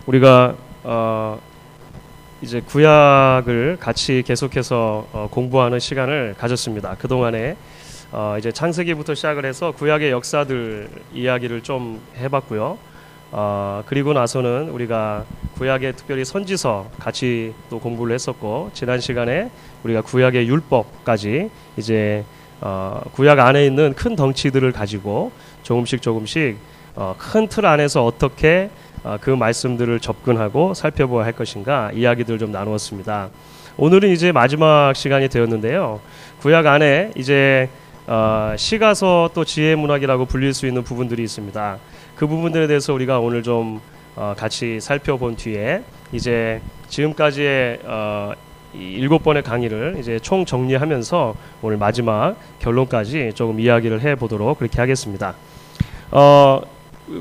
우리가 이제 구약을 같이 계속해서 공부하는 시간을 가졌습니다. 그동안에 이제 창세기부터 시작을 해서 구약의 역사들 이야기를 좀 해봤고요. 그리고 나서는 우리가 구약의 특별히 선지서 같이 또 공부를 했었고, 지난 시간에 우리가 구약의 율법까지 이제 구약 안에 있는 큰 덩치들을 가지고 조금씩 큰 틀 안에서 어떻게 그 말씀들을 접근하고 살펴보아야 할 것인가 이야기들 좀 나누었습니다. 오늘은 이제 마지막 시간이 되었는데요. 구약 안에 이제 시가서 또 지혜문학이라고 불릴 수 있는 부분들이 있습니다. 그 부분들에 대해서 우리가 오늘 좀 같이 살펴본 뒤에 이제 지금까지의 7번의 강의를 이제 총 정리하면서 오늘 마지막 결론까지 조금 이야기를 해보도록 그렇게 하겠습니다.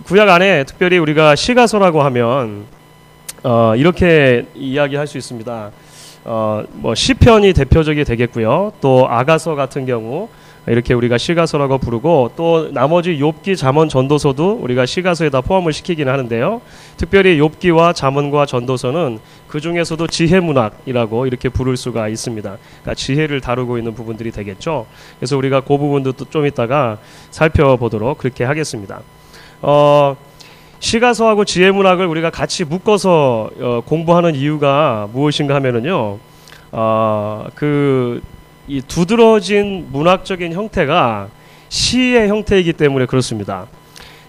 구약 안에 특별히 우리가 시가서라고 하면 이렇게 이야기할 수 있습니다. 뭐 시편이 대표적이 되겠고요. 또 아가서 같은 경우 이렇게 우리가 시가서라고 부르고, 또 나머지 욥기, 잠언, 전도서도 우리가 시가서에다 포함을 시키긴 하는데요. 특별히 욥기와 잠언과 전도서는 그 중에서도 지혜문학이라고 이렇게 부를 수가 있습니다. 그러니까 지혜를 다루고 있는 부분들이 되겠죠. 그래서 우리가 그 부분도 또 좀 이따가 살펴보도록 그렇게 하겠습니다. 시가서하고 지혜문학을 우리가 같이 묶어서 공부하는 이유가 무엇인가 하면은요, 이 두드러진 문학적인 형태가 시의 형태이기 때문에 그렇습니다.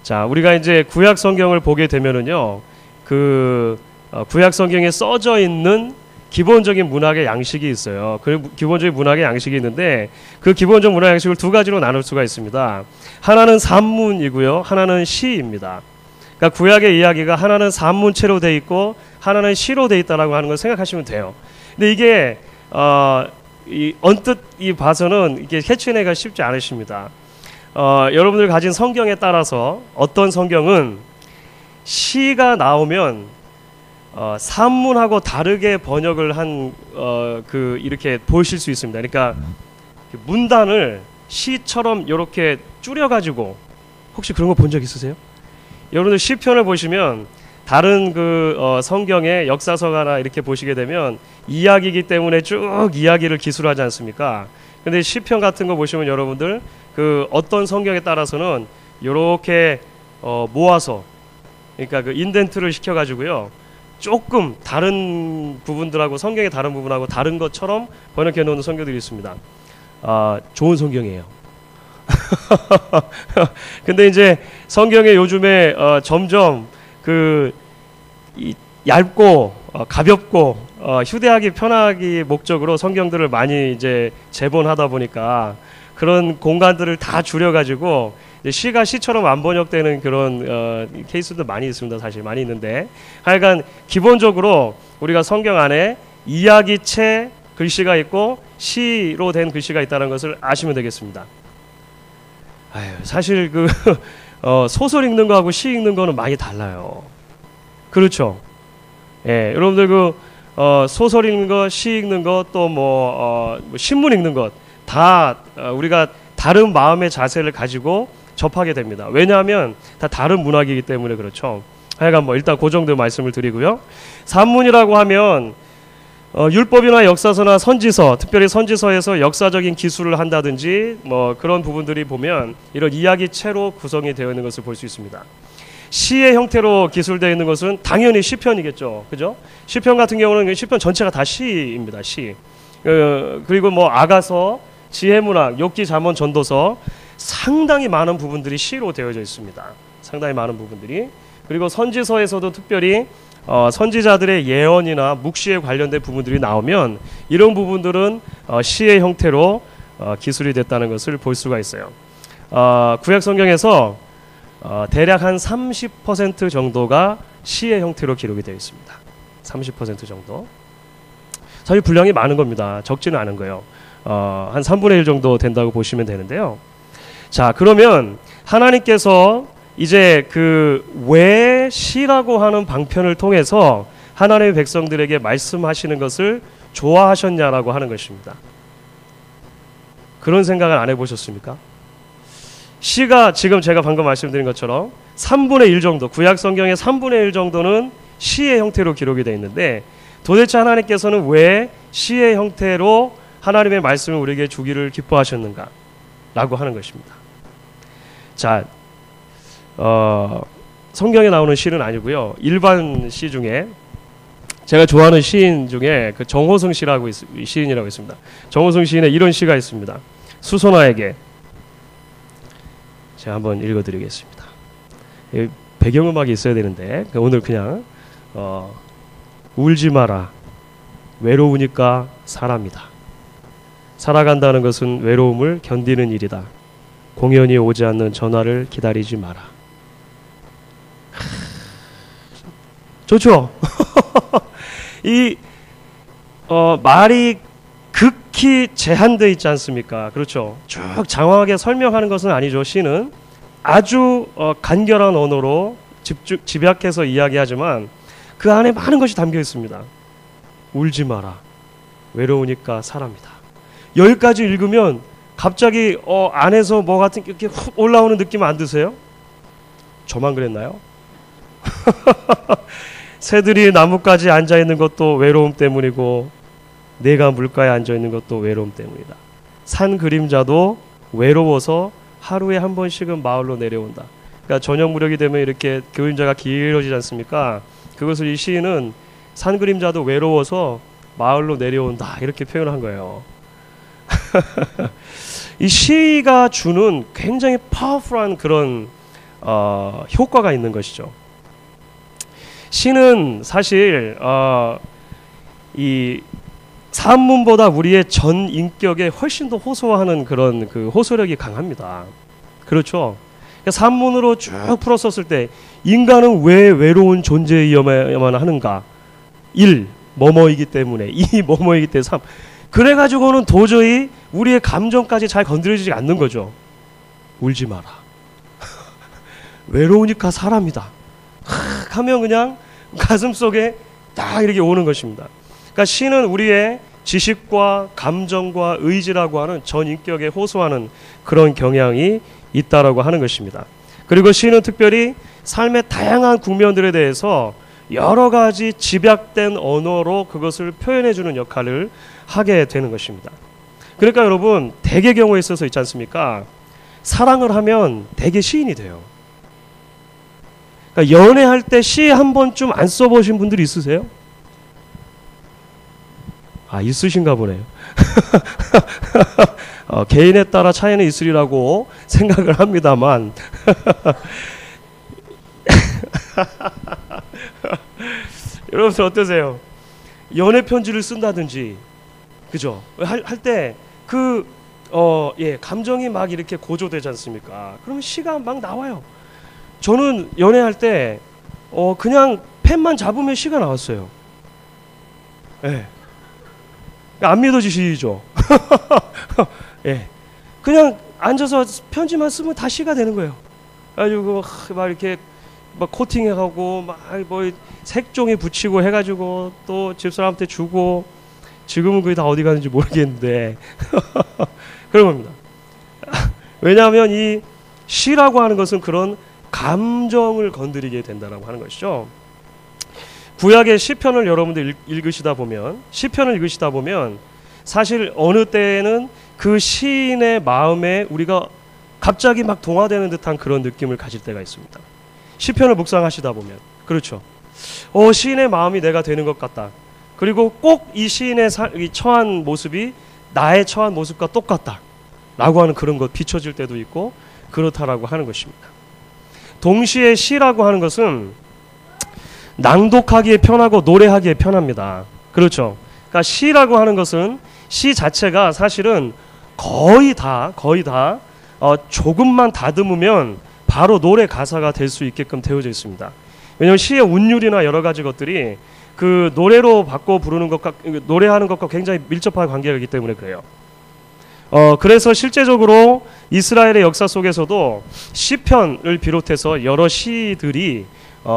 자, 우리가 이제 구약 성경을 보게 되면은요, 구약 성경에 써져 있는 기본적인 문학의 양식이 있어요. 그 기본적인 문학의 양식이 있는데, 그 기본적 문학 양식을 두 가지로 나눌 수가 있습니다. 하나는 산문이고요, 하나는 시입니다. 그러니까 구약의 이야기가 하나는 산문체로 돼 있고 하나는 시로 돼 있다라고 하는 걸 생각하시면 돼요. 근데 이게 언뜻 봐서는 이게 캐치내기가 쉽지 않으십니다. 여러분들 가진 성경에 따라서 어떤 성경은 시가 나오면 산문하고 다르게 번역을 이렇게 보실 수 있습니다. 그러니까 문단을 시처럼 이렇게 줄여가지고, 혹시 그런 거 본 적 있으세요? 여러분들 시편을 보시면 다른 성경의 역사서가나 이렇게 보시게 되면 이야기이기 때문에 쭉 이야기를 기술하지 않습니까? 근데 시편 같은 거 보시면 여러분들 어떤 성경에 따라서는 이렇게 모아서, 그러니까 인덴트를 시켜가지고요, 조금 다른 부분들하고 성경의 다른 부분하고 다른 것처럼 번역해 놓는 성경들이 있습니다. 좋은 성경이에요. 근데 이제 성경에 요즘에 점점 얇고 가볍고 휴대하기 편하기 목적으로 성경들을 많이 이제 재본하다 보니까 그런 공간들을 다 줄여가지고 시가 시처럼 안 번역되는 그런 케이스도 많이 있습니다. 사실 많이 있는데, 하여간 기본적으로 우리가 성경 안에 이야기체 글씨가 있고 시로 된 글씨가 있다는 것을 아시면 되겠습니다. 사실 소설 읽는 거하고 시 읽는 거는 많이 달라요. 그렇죠? 예, 여러분들 소설 읽는 거, 시 읽는 거, 또 신문 읽는 것 다 우리가 다른 마음의 자세를 가지고 접하게 됩니다. 왜냐하면 다 다른 문학이기 때문에 그렇죠. 하여간 일단 그 정도 말씀을 드리고요. 산문이라고 하면 율법이나 역사서나 선지서, 특별히 선지서에서 역사적인 기술을 한다든지 그런 부분들이 보면 이런 이야기체로 구성이 되어 있는 것을 볼 수 있습니다. 시의 형태로 기술되어 있는 것은 당연히 시편이겠죠. 그죠? 시편 같은 경우는 시편 전체가 다 시입니다. 시. 그리고 아가서, 지혜문학, 욥기, 잠언, 전도서 상당히 많은 부분들이 시로 되어져 있습니다. 상당히 많은 부분들이. 그리고 선지서에서도 특별히 선지자들의 예언이나 묵시에 관련된 부분들이 나오면 이런 부분들은 시의 형태로 기술이 됐다는 것을 볼 수가 있어요. 구약 성경에서 대략 한 30% 정도가 시의 형태로 기록이 되어 있습니다. 30% 정도. 사실 분량이 많은 겁니다. 적지는 않은 거예요. 한 3분의 1 정도 된다고 보시면 되는데요. 자, 그러면 하나님께서 이제 왜 시라고 하는 방편을 통해서 하나님의 백성들에게 말씀하시는 것을 좋아하셨냐라고 하는 것입니다. 그런 생각을 안 해보셨습니까? 시가 지금 제가 방금 말씀드린 것처럼 3분의 1 정도, 구약 성경의 3분의 1 정도는 시의 형태로 기록이 되어 있는데 도대체 하나님께서는 왜 시의 형태로 하나님의 말씀을 우리에게 주기를 기뻐하셨는가 라고 하는 것입니다. 자, 성경에 나오는 시는 아니고요. 일반 시 중에 제가 좋아하는 시인 중에 그 정호성 시라고 시인이라고 있습니다. 정호성 시인의 이런 시가 있습니다. 수선화에게. 제가 한번 읽어드리겠습니다. 배경음악이 있어야 되는데 오늘 그냥 울지 마라. 외로우니까 사람이다. 살아간다는 것은 외로움을 견디는 일이다. 공연이 오지 않는 전화를 기다리지 마라. 좋죠? 이 말이 극히 제한되어 있지 않습니까? 그렇죠? 쭉 장황하게 설명하는 것은 아니죠. 시는 아주 간결한 언어로 집약해서 이야기하지만 그 안에 많은 것이 담겨 있습니다. 울지 마라. 외로우니까 사람이다. 여기까지 읽으면 갑자기 안에서 뭐 같은 이렇게 훅 올라오는 느낌 안 드세요? 저만 그랬나요? 새들이 나뭇가지에 앉아있는 것도 외로움 때문이고 내가 물가에 앉아있는 것도 외로움 때문이다. 산 그림자도 외로워서 하루에 한 번씩은 마을로 내려온다. 그러니까 저녁 무렵이 되면 이렇게 그림자가 길어지지 않습니까? 그것을 이 시인은 산 그림자도 외로워서 마을로 내려온다 이렇게 표현한 거예요. 이 시가 주는 굉장히 파워풀한 그런 효과가 있는 것이죠. 시는 사실 이 산문보다 우리의 전 인격에 훨씬 더 호소하는 그런 그 호소력이 강합니다. 그렇죠? 산문으로 쭉 풀었었을 때 인간은 왜 외로운 존재여야만 하는가? 1. 뭐뭐이기 때문에 2. 뭐뭐이기 때문에 3. 그래가지고는 도저히 우리의 감정까지 잘 건드려지지 않는 거죠. 울지 마라. 외로우니까 사람이다. 하면 그냥 가슴속에 딱 이렇게 오는 것입니다. 그러니까 시는 우리의 지식과 감정과 의지라고 하는 전 인격에 호소하는 그런 경향이 있다라고 하는 것입니다. 그리고 시는 특별히 삶의 다양한 국면들에 대해서 여러 가지 집약된 언어로 그것을 표현해주는 역할을 하게 되는 것입니다. 그러니까 여러분 대개 경우에 있어서 있지 않습니까? 사랑을 하면 대개 시인이 돼요. 그러니까 연애할 때 시 한 번쯤 안 써보신 분들이 있으세요? 아, 있으신가 보네요. 개인에 따라 차이는 있으리라고 생각을 합니다만 여러분들 어떠세요? 연애 편지를 쓴다든지 그죠? 할 때 감정이 막 이렇게 고조되지 않습니까? 그러면 시가 막 나와요. 저는 연애할 때 그냥 펜만 잡으면 시가 나왔어요. 예. 안 믿어지시죠? 예. 그냥 앉아서 편지만 쓰면 다 시가 되는 거예요. 그래가지고 막 이렇게 막 코팅해가고 막 뭐 색종이 붙이고 해가지고 또 집사람한테 주고 지금은 그게 다 어디 가는지 모르겠는데 그런 겁니다. 왜냐하면 이 시라고 하는 것은 그런 감정을 건드리게 된다라고 하는 것이죠. 구약의 시편을 여러분들 읽으시다 보면 사실 어느 때에는 그 시인의 마음에 우리가 갑자기 막 동화되는 듯한 그런 느낌을 가질 때가 있습니다. 시편을 묵상하시다 보면 그렇죠. 시인의 마음이 내가 되는 것 같다. 그리고 꼭 이 시인의 처한 모습이 나의 처한 모습과 똑같다 라고 하는 그런 것 비춰질 때도 있고 그렇다라고 하는 것입니다. 동시에 시라고 하는 것은 낭독하기에 편하고 노래하기에 편합니다. 그렇죠. 그러니까 시라고 하는 것은 시 자체가 사실은 거의 다 조금만 다듬으면 바로 노래 가사가 될 수 있게끔 되어져 있습니다. 왜냐하면 시의 운율이나 여러 가지 것들이 그 노래로 바꿔 부르는 것과 노래하는 것과 굉장히 밀접한 관계가 있기 때문에 그래요. 그래서 실제적으로 이스라엘의 역사 속에서도 시편을 비롯해서 여러 시들이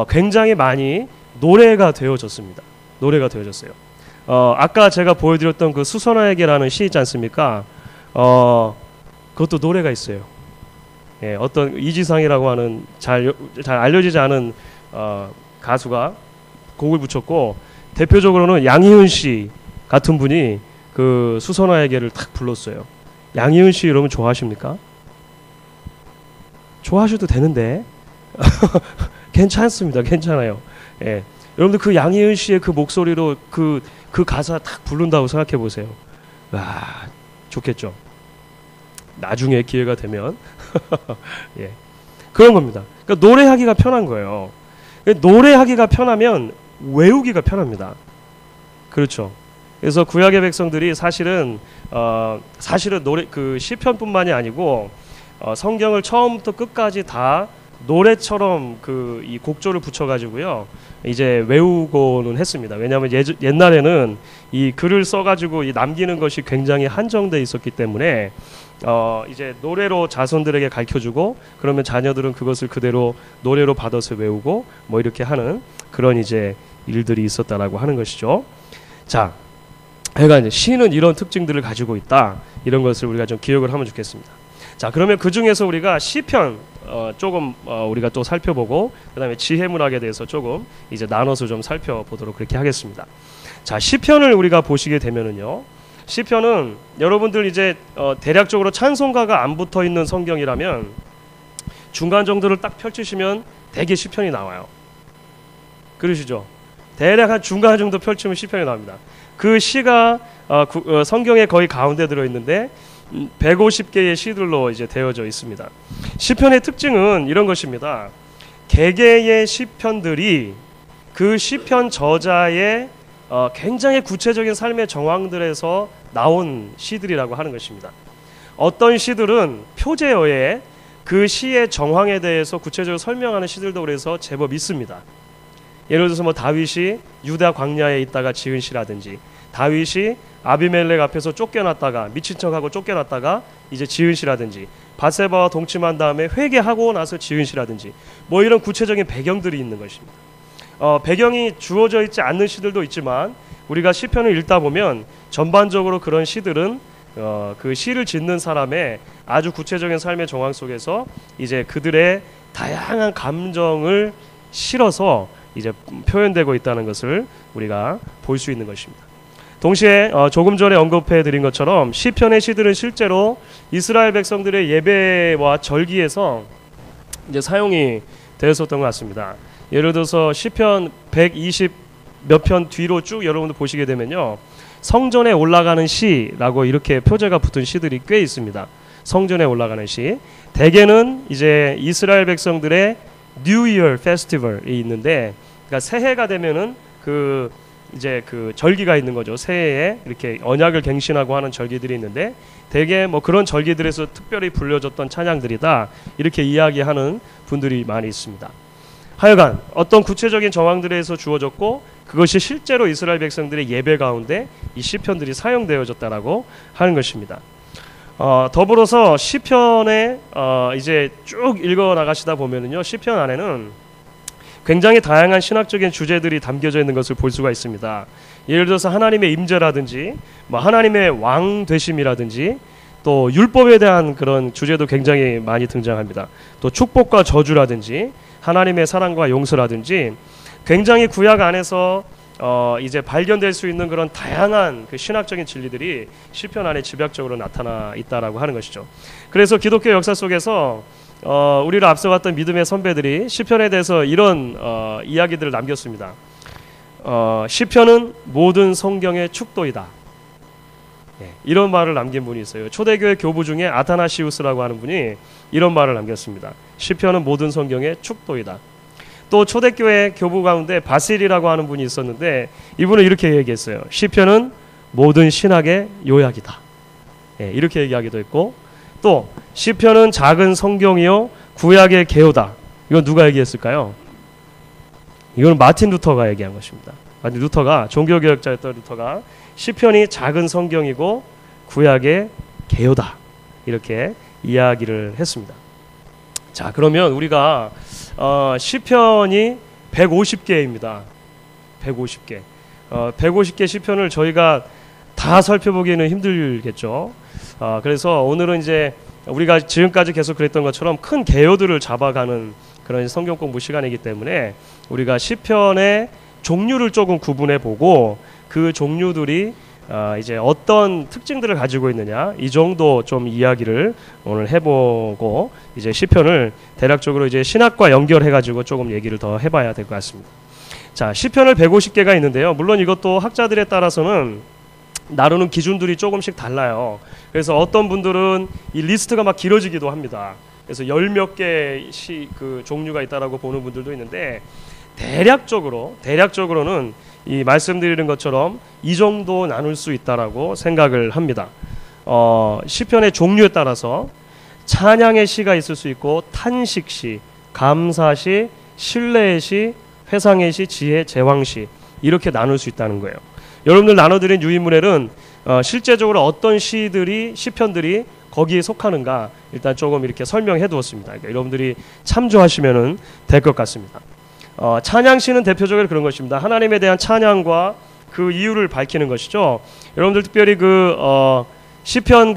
굉장히 많이 노래가 되어졌습니다. 노래가 되어졌어요. 아까 제가 보여드렸던 그 수선화에게라는 시 있지 않습니까? 그것도 노래가 있어요. 예, 어떤 이지상이라고 하는 잘 알려지지 않은 가수가 곡을 붙였고 대표적으로는 양희은 씨 같은 분이 그 수선화에게를 탁 불렀어요. 양희은 씨 여러분 좋아하십니까? 좋아하셔도 되는데 괜찮습니다. 괜찮아요. 예. 여러분들 그 양희은 씨의 그 목소리로 그 가사 탁 부른다고 생각해 보세요. 와, 좋겠죠. 나중에 기회가 되면 예. 그런 겁니다. 그러니까 노래하기가 편한 거예요. 노래하기가 편하면 외우기가 편합니다. 그렇죠. 그래서 구약의 백성들이 사실은 노래 그 시편뿐만이 아니고 성경을 처음부터 끝까지 다 노래처럼 그 이 곡조를 붙여가지고요 이제 외우고는 했습니다. 왜냐하면 옛날에는 이 글을 써가지고 이 남기는 것이 굉장히 한정돼 있었기 때문에 이제 노래로 자손들에게 가르쳐주고 그러면 자녀들은 그것을 그대로 노래로 받아서 외우고 뭐 이렇게 하는 그런 이제 일들이 있었다라고 하는 것이죠. 자, 하여간 이제 시는 이런 특징들을 가지고 있다. 이런 것을 우리가 좀 기억을 하면 좋겠습니다. 자, 그러면 그 중에서 우리가 시편 조금 우리가 또 살펴보고 그다음에 지혜문학에 대해서 조금 이제 나눠서 좀 살펴보도록 그렇게 하겠습니다. 자, 시편을 우리가 보시게 되면은요. 시편은 여러분들 이제 대략적으로 찬송가가 안 붙어 있는 성경이라면 중간 정도를 딱 펼치시면 대개 시편이 나와요. 그러시죠? 대략 한 중간 정도 펼치면 시편이 나옵니다. 그 시가 성경의 거의 가운데 들어 있는데 150개의 시들로 이제 되어져 있습니다. 시편의 특징은 이런 것입니다. 개개의 시편들이 그 시편 저자의 굉장히 구체적인 삶의 정황들에서 나온 시들이라고 하는 것입니다. 어떤 시들은 표제어에 그 시의 정황에 대해서 구체적으로 설명하는 시들도 그래서 제법 있습니다. 예를 들어서 뭐 다윗이 유다 광야에 있다가 지은 시라든지 다윗이 아비멜렉 앞에서 쫓겨났다가 미친 척하고 쫓겨났다가 이제 지은 시라든지 밧세바와 동침한 다음에 회개하고 나서 지은 시라든지 뭐 이런 구체적인 배경들이 있는 것입니다. 배경이 주어져 있지 않는 시들도 있지만 우리가 시편을 읽다 보면 전반적으로 그런 시들은 그 시를 짓는 사람의 아주 구체적인 삶의 정황 속에서 이제 그들의 다양한 감정을 실어서 이제 표현되고 있다는 것을 우리가 볼 수 있는 것입니다. 동시에 조금 전에 언급해 드린 것처럼 시편의 시들은 실제로 이스라엘 백성들의 예배와 절기에서 이제 사용이 되었었던 것 같습니다. 예를 들어서 시편 120 몇 편 뒤로 쭉 여러분들 보시게 되면요. 성전에 올라가는 시라고 이렇게 표제가 붙은 시들이 꽤 있습니다. 성전에 올라가는 시. 대개는 이제 이스라엘 백성들의 New Year Festival이 있는데 그러니까 새해가 되면은 이제 그 절기가 있는 거죠. 새해에 이렇게 언약을 갱신하고 하는 절기들이 있는데 대개 뭐 그런 절기들에서 특별히 불려졌던 찬양들이다. 이렇게 이야기하는 분들이 많이 있습니다. 하여간 어떤 구체적인 정황들에서 주어졌고 그것이 실제로 이스라엘 백성들의 예배 가운데 이 시편들이 사용되어졌다라고 하는 것입니다. 더불어서 시편에 이제 쭉 읽어 나가시다 보면은요. 시편 안에는 굉장히 다양한 신학적인 주제들이 담겨져 있는 것을 볼 수가 있습니다. 예를 들어서 하나님의 임재라든지 뭐 하나님의 왕 되심이라든지 또 율법에 대한 그런 주제도 굉장히 많이 등장합니다. 또 축복과 저주라든지 하나님의 사랑과 용서라든지 굉장히 구약 안에서 이제 발견될 수 있는 그런 다양한 그 신학적인 진리들이 시편 안에 집약적으로 나타나 있다라고 하는 것이죠. 그래서 기독교 역사 속에서 우리를 앞서갔던 믿음의 선배들이 시편에 대해서 이런 이야기들을 남겼습니다. 시편은 모든 성경의 축도이다. 이런 말을 남긴 분이 있어요. 초대교회 교부 중에 아타나시우스라고 하는 분이 이런 말을 남겼습니다. 시편은 모든 성경의 축도이다. 또 초대교회 교부 가운데 바실이라고 하는 분이 있었는데 이분은 이렇게 얘기했어요. 시편은 모든 신학의 요약이다. 이렇게 얘기하기도 했고 또 시편은 작은 성경이요 구약의 개요다. 이건 누가 얘기했을까요? 이건 마틴 루터가 얘기한 것입니다. 마틴 루터가 종교개혁자였던 루터가 시편이 작은 성경이고 구약의 개요다. 이렇게 이야기를 했습니다. 자, 그러면 우리가 시편이 150개입니다. 150개. 150개 시편을 저희가 다 살펴보기에는 힘들겠죠. 그래서 오늘은 이제 우리가 지금까지 계속 그랬던 것처럼 큰 개요들을 잡아가는 그런 성경 공부 시간이기 때문에 우리가 시편의 종류를 조금 구분해 보고 그 종류들이 이제 어떤 특징들을 가지고 있느냐 이 정도 좀 이야기를 오늘 해보고 이제 시편을 대략적으로 이제 신학과 연결해 가지고 조금 얘기를 더 해봐야 될 것 같습니다. 자, 시편을 150개가 있는데요. 물론 이것도 학자들에 따라서는 나누는 기준들이 조금씩 달라요. 그래서 어떤 분들은 이 리스트가 막 길어지기도 합니다. 그래서 10몇 개 그 종류가 있다라고 보는 분들도 있는데 대략적으로는 이 말씀드리는 것처럼 이 정도 나눌 수 있다라고 생각을 합니다. 시편의 종류에 따라서 찬양의 시가 있을 수 있고 탄식시, 감사시, 신뢰의 시, 회상의 시, 지혜, 제왕시 이렇게 나눌 수 있다는 거예요. 여러분들 나눠드린 유인문에는 실제적으로 어떤 시편들이 거기에 속하는가 일단 조금 이렇게 설명해 두었습니다. 그러니까 여러분들이 참조하시면 될 것 같습니다. 찬양시는 대표적으로 그런 것입니다. 하나님에 대한 찬양과 그 이유를 밝히는 것이죠. 여러분들 특별히 시편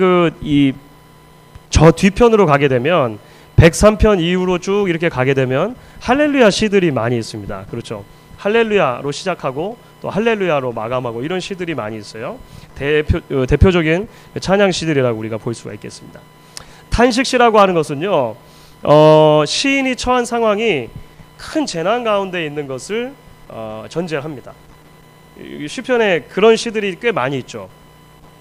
저 뒤편으로 가게 되면 103편 이후로 쭉 이렇게 가게 되면 할렐루야 시들이 많이 있습니다. 그렇죠. 할렐루야로 시작하고 또 할렐루야로 마감하고 이런 시들이 많이 있어요. 대표적인 찬양 시들이라고 우리가 볼 수가 있겠습니다. 탄식시라고 하는 것은요, 시인이 처한 상황이 큰 재난 가운데 있는 것을 전제합니다. 시편에 그런 시들이 꽤 많이 있죠.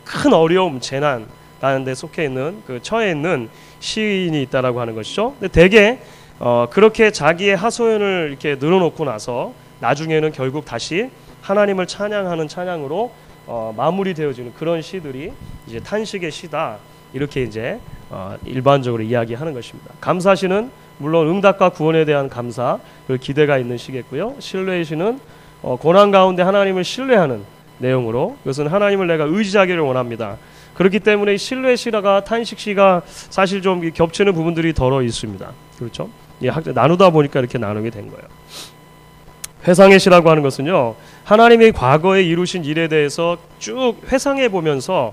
큰 어려움, 재난 가운데 속해 있는 처해 있는 시인이 있다라고 하는 것이죠. 근데 대개 그렇게 자기의 하소연을 이렇게 늘어놓고 나서 나중에는 결국 다시 하나님을 찬양하는 찬양으로 마무리되어지는 그런 시들이 이제 탄식의 시다 이렇게 이제 일반적으로 이야기하는 것입니다. 감사시는 물론 응답과 구원에 대한 감사, 그 기대가 있는 시겠고요. 신뢰의 시는 고난 가운데 하나님을 신뢰하는 내용으로 이것은 하나님을 내가 의지하기를 원합니다. 그렇기 때문에 이 신뢰의 시가 탄식 시가 사실 좀 겹치는 부분들이 덜어 있습니다. 그렇죠? 나누다 보니까 이렇게 나누게 된 거예요. 회상의 시라고 하는 것은요, 하나님이 과거에 이루신 일에 대해서 쭉 회상해 보면서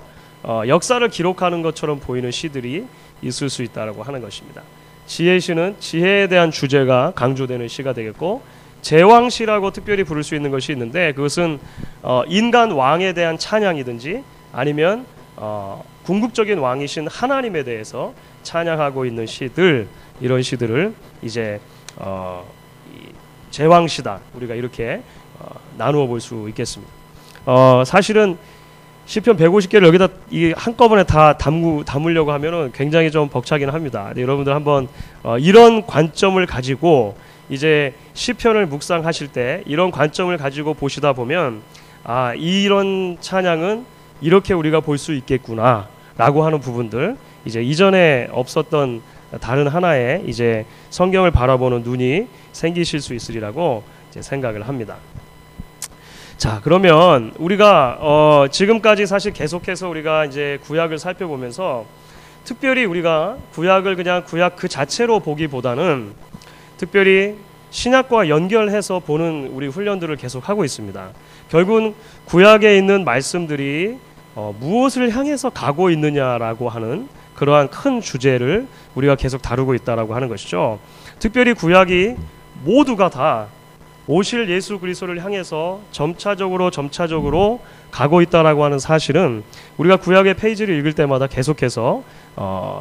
역사를 기록하는 것처럼 보이는 시들이 있을 수 있다라고 하는 것입니다. 지혜의 시는 지혜에 대한 주제가 강조되는 시가 되겠고, 제왕시라고 특별히 부를 수 있는 것이 있는데 그것은 인간 왕에 대한 찬양이든지 아니면 궁극적인 왕이신 하나님에 대해서 찬양하고 있는 시들, 이런 시들을 이제 제왕시다 우리가 이렇게 나누어 볼 수 있겠습니다. 사실은 시편 150개를 여기다 한꺼번에 다 담으려고 하면은 굉장히 좀 벅차긴 합니다. 여러분들 한번 이런 관점을 가지고 이제 시편을 묵상하실 때 이런 관점을 가지고 보시다 보면 이런 찬양은 이렇게 우리가 볼 수 있겠구나 라고 하는 부분들, 이제 이전에 없었던 다른 하나의 이제 성경을 바라보는 눈이 생기실 수 있으리라고 이제 생각을 합니다. 자, 그러면 우리가 지금까지 사실 계속해서 우리가 이제 구약을 살펴보면서 특별히 우리가 구약을 그냥 구약 그 자체로 보기보다는 특별히 신약과 연결해서 보는 우리 훈련들을 계속 하고 있습니다. 결국은 구약에 있는 말씀들이 무엇을 향해서 가고 있느냐라고 하는 그러한 큰 주제를 우리가 계속 다루고 있다라고 하는 것이죠. 특별히 구약이 모두가 다 오실 예수 그리스도를 향해서 점차적으로 가고 있다라고 하는 사실은 우리가 구약의 페이지를 읽을 때마다 계속해서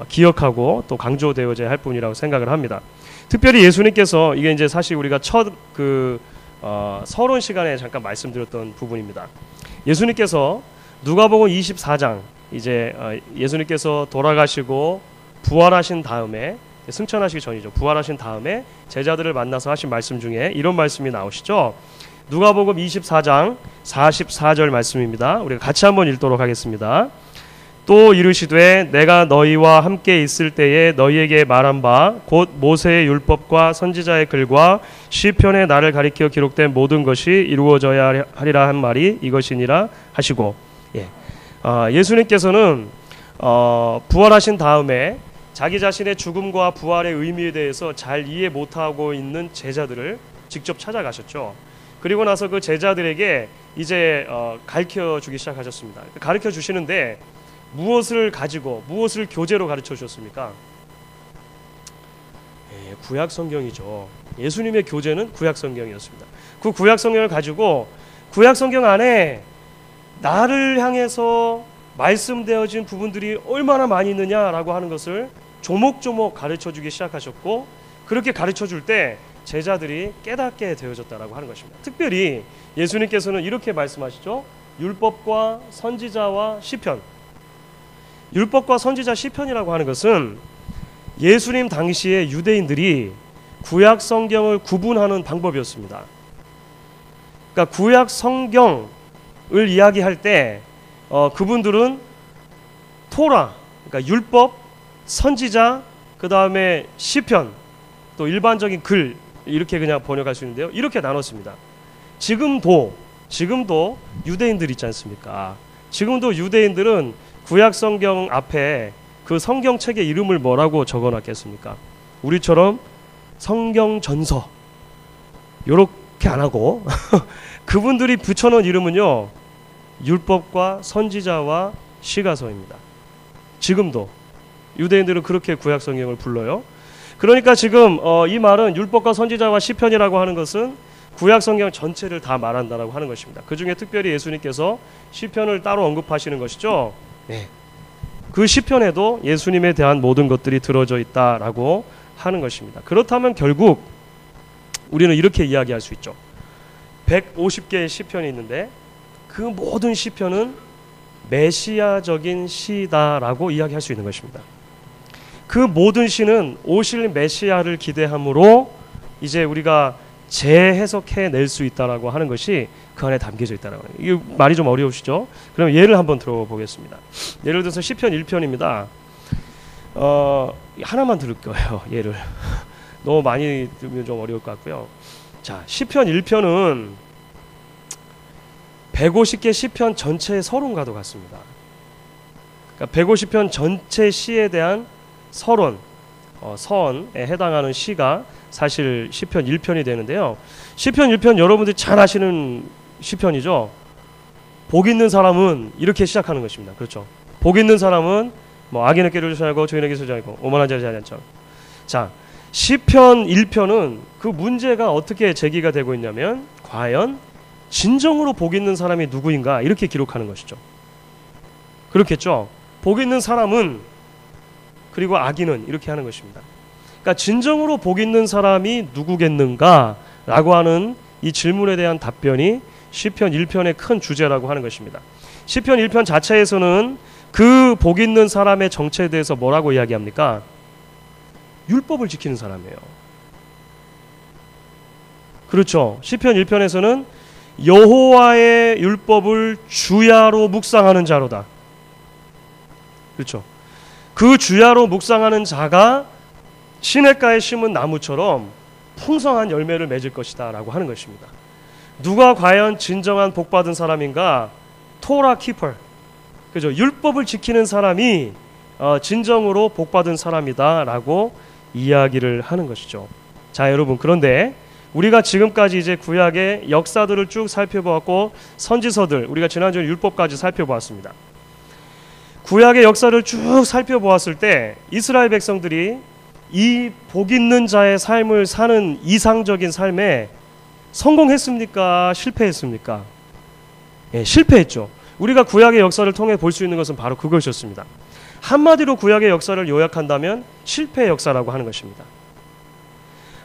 기억하고 또 강조되어져야 할 뿐이라고 생각을 합니다. 특별히 예수님께서 이게 이제 사실 우리가 첫 서론 시간에 잠깐 말씀드렸던 부분입니다. 예수님께서 누가복음 24장 이제 예수님께서 돌아가시고 부활하신 다음에 승천하시기 전이죠. 부활하신 다음에 제자들을 만나서 하신 말씀 중에 이런 말씀이 나오시죠. 누가복음 24장 44절 말씀입니다. 우리가 같이 한번 읽도록 하겠습니다. 또 이르시되 내가 너희와 함께 있을 때에 너희에게 말한 바 곧 모세의 율법과 선지자의 글과 시편에 나를 가리켜 기록된 모든 것이 이루어져야 하리라 한 말이 이것이니라 하시고, 예수님께서는 부활하신 다음에 자기 자신의 죽음과 부활의 의미에 대해서 잘 이해 못하고 있는 제자들을 직접 찾아가셨죠. 그리고 나서 그 제자들에게 이제 가르쳐 주기 시작하셨습니다. 가르쳐 주시는데 무엇을 가지고 무엇을 교재로 가르쳐 주셨습니까? 구약 성경이죠. 예수님의 교재는 구약 성경이었습니다. 그 구약 성경을 가지고 구약 성경 안에 나를 향해서 말씀되어진 부분들이 얼마나 많이 있느냐라고 하는 것을 조목조목 가르쳐주기 시작하셨고, 그렇게 가르쳐줄 때 제자들이 깨닫게 되어졌다라고 하는 것입니다. 특별히 예수님께서는 이렇게 말씀하시죠. 율법과 선지자와 시편. 율법과 선지자 시편이라고 하는 것은 예수님 당시에 유대인들이 구약 성경을 구분하는 방법이었습니다. 그러니까 구약 성경을 이야기할 때 그분들은 토라, 그러니까 율법, 선지자, 그 다음에 시편, 또 일반적인 글, 이렇게 그냥 번역할 수 있는데요. 이렇게 나눴습니다. 지금도 유대인들 있지 않습니까? 지금도 유대인들은 구약 성경 앞에 그 성경책의 이름을 뭐라고 적어놨겠습니까? 우리처럼 성경 전서 요렇게 안 하고 그분들이 붙여놓은 이름은요, 율법과 선지자와 시가서입니다. 지금도 유대인들은 그렇게 구약 성경을 불러요. 그러니까 지금 이 말은 율법과 선지자와 시편이라고 하는 것은 구약 성경 전체를 다 말한다라고 하는 것입니다. 그 중에 특별히 예수님께서 시편을 따로 언급하시는 것이죠. 네. 그 시편에도 예수님에 대한 모든 것들이 들어져 있다라고 하는 것입니다. 그렇다면 결국 우리는 이렇게 이야기할 수 있죠. 150개의 시편이 있는데 그 모든 시편은 메시아적인 시다라고 이야기할 수 있는 것입니다. 그 모든 시는 오실 메시아를 기대함으로 이제 우리가 재해석해낼 수 있다라고 하는 것이 그 안에 담겨져 있다라고 하는 거예요. 이 말이 좀 어려우시죠? 그럼 예를 한번 들어보겠습니다. 예를 들어서 시편 1편입니다. 하나만 들을 거예요. 예를 너무 많이 들으면 좀 어려울 것 같고요. 자, 시편 1편은 150개 시편 전체의 서론과도 같습니다. 그러니까 150편 전체 시에 대한 서론, 서원에 해당하는 시가 사실 시편 1편이 되는데요. 시편 1편 여러분들이 잘 아시는 시편이죠. 복 있는 사람은 이렇게 시작하는 것입니다. 그렇죠. 복 있는 사람은 뭐 악인을 깨르지 않고 죄인에게 서지 않고 오만한 자를 하지 않죠. 자, 시편 1편은 그 문제가 어떻게 제기가 되고 있냐면 과연 진정으로 복 있는 사람이 누구인가 이렇게 기록하는 것이죠. 그렇겠죠. 복 있는 사람은 그리고 악인은 이렇게 하는 것입니다. 그러니까 진정으로 복 있는 사람이 누구겠는가라고 하는 이 질문에 대한 답변이 시편 1편의 큰 주제라고 하는 것입니다. 시편 1편 자체에서는 그 복 있는 사람의 정체에 대해서 뭐라고 이야기합니까? 율법을 지키는 사람이에요. 그렇죠. 시편 1편에서는 여호와의 율법을 주야로 묵상하는 자로다. 그렇죠. 그 주야로 묵상하는 자가 시냇가에 심은 나무처럼 풍성한 열매를 맺을 것이다 라고 하는 것입니다. 누가 과연 진정한 복받은 사람인가? 토라 키퍼, 그죠? 율법을 지키는 사람이 진정으로 복받은 사람이다 라고 이야기를 하는 것이죠. 자, 여러분, 그런데 우리가 지금까지 이제 구약의 역사들을 쭉 살펴보았고 선지서들, 우리가 지난주에 율법까지 살펴보았습니다. 구약의 역사를 쭉 살펴보았을 때 이스라엘 백성들이 이 복 있는 자의 삶을 사는 이상적인 삶에 성공했습니까? 실패했습니까? 예, 실패했죠. 우리가 구약의 역사를 통해 볼 수 있는 것은 바로 그것이었습니다. 한마디로 구약의 역사를 요약한다면 실패의 역사라고 하는 것입니다.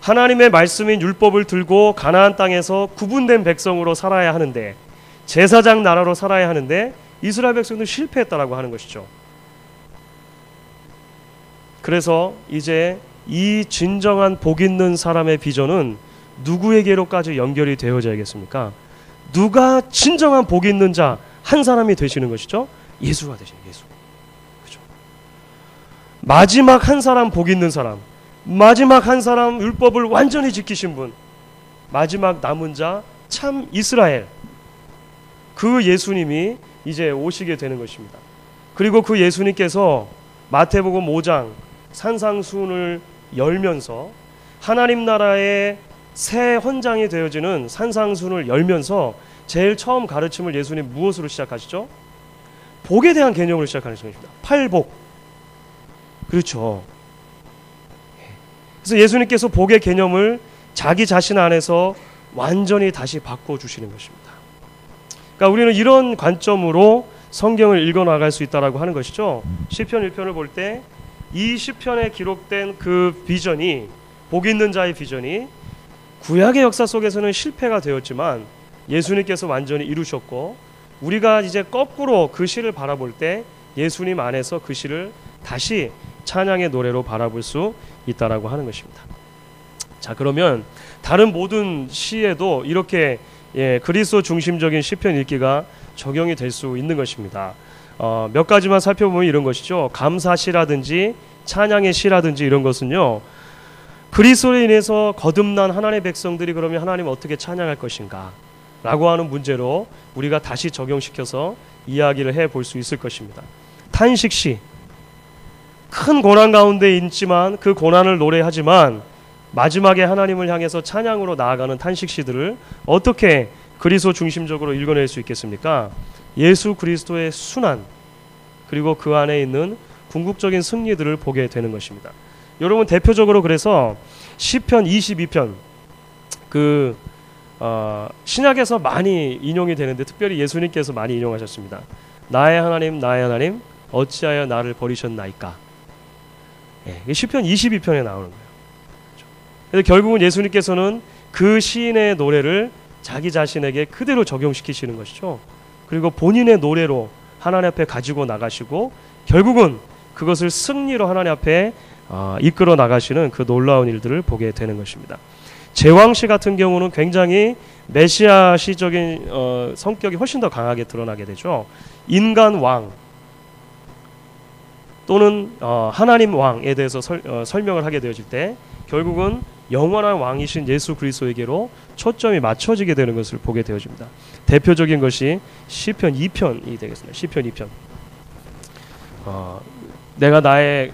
하나님의 말씀인 율법을 들고 가나안 땅에서 구분된 백성으로 살아야 하는데, 제사장 나라로 살아야 하는데 이스라엘 백성들은 실패했다라고 하는 것이죠. 그래서 이제 이 진정한 복 있는 사람의 비전은 누구에게로까지 연결이 되어져야겠습니까? 누가 진정한 복 있는 자 한 사람이 되시는 것이죠? 예수가 되시는 예수. 그죠? 마지막 한 사람 복 있는 사람, 마지막 한 사람 율법을 완전히 지키신 분, 마지막 남은 자 참 이스라엘, 그 예수님이 이제 오시게 되는 것입니다. 그리고 그 예수님께서 마태복음 5장 산상수훈을 열면서 하나님 나라의 새 헌장이 되어지는 산상수훈을 열면서 제일 처음 가르침을 예수님 무엇으로 시작하시죠? 복에 대한 개념으로 시작하는 것입니다. 팔복. 그렇죠. 그래서 예수님께서 복의 개념을 자기 자신 안에서 완전히 다시 바꿔주시는 것입니다. 그러니까 우리는 이런 관점으로 성경을 읽어나갈 수 있다라고 하는 것이죠. 시편 1편을 볼 때 이 시편에 기록된 그 비전이, 복 있는 자의 비전이 구약의 역사 속에서는 실패가 되었지만 예수님께서 완전히 이루셨고, 우리가 이제 거꾸로 그 시를 바라볼 때 예수님 안에서 그 시를 다시 찬양의 노래로 바라볼 수 있다라고 하는 것입니다. 자, 그러면 다른 모든 시에도 이렇게 그리스도 중심적인 시편 읽기가 적용이 될 수 있는 것입니다. 몇 가지만 살펴보면 이런 것이죠. 감사시라든지 찬양의 시라든지 이런 것은요, 그리스도로 인해서 거듭난 하나님의 백성들이 그러면 하나님 어떻게 찬양할 것인가 라고 하는 문제로 우리가 다시 적용시켜서 이야기를 해볼 수 있을 것입니다. 탄식시, 큰 고난 가운데 있지만 그 고난을 노래하지만 마지막에 하나님을 향해서 찬양으로 나아가는 탄식시들을 어떻게 그리스도 중심적으로 읽어낼 수 있겠습니까? 예수 그리스도의 순환, 그리고 그 안에 있는 궁극적인 승리들을 보게 되는 것입니다. 여러분, 대표적으로 그래서 시편 22편, 신약에서 많이 인용이 되는데 특별히 예수님께서 많이 인용하셨습니다. 나의 하나님, 나의 하나님, 어찌하여 나를 버리셨나이까. 시편 22편에 나오는 거예요. 그래서 결국은 예수님께서는 그 시인의 노래를 자기 자신에게 그대로 적용시키시는 것이죠. 그리고 본인의 노래로 하나님 앞에 가지고 나가시고 결국은 그것을 승리로 하나님 앞에 이끌어 나가시는 그 놀라운 일들을 보게 되는 것입니다. 제왕시 같은 경우는 굉장히 메시아시적인 성격이 훨씬 더 강하게 드러나게 되죠. 인간 왕 또는 하나님 왕에 대해서 설명을 하게 되어질 때 결국은 영원한 왕이신 예수 그리스도에게로 초점이 맞춰지게 되는 것을 보게 되어집니다. 대표적인 것이 시편 2편이 되겠습니다. 시편 2편. 내가 나의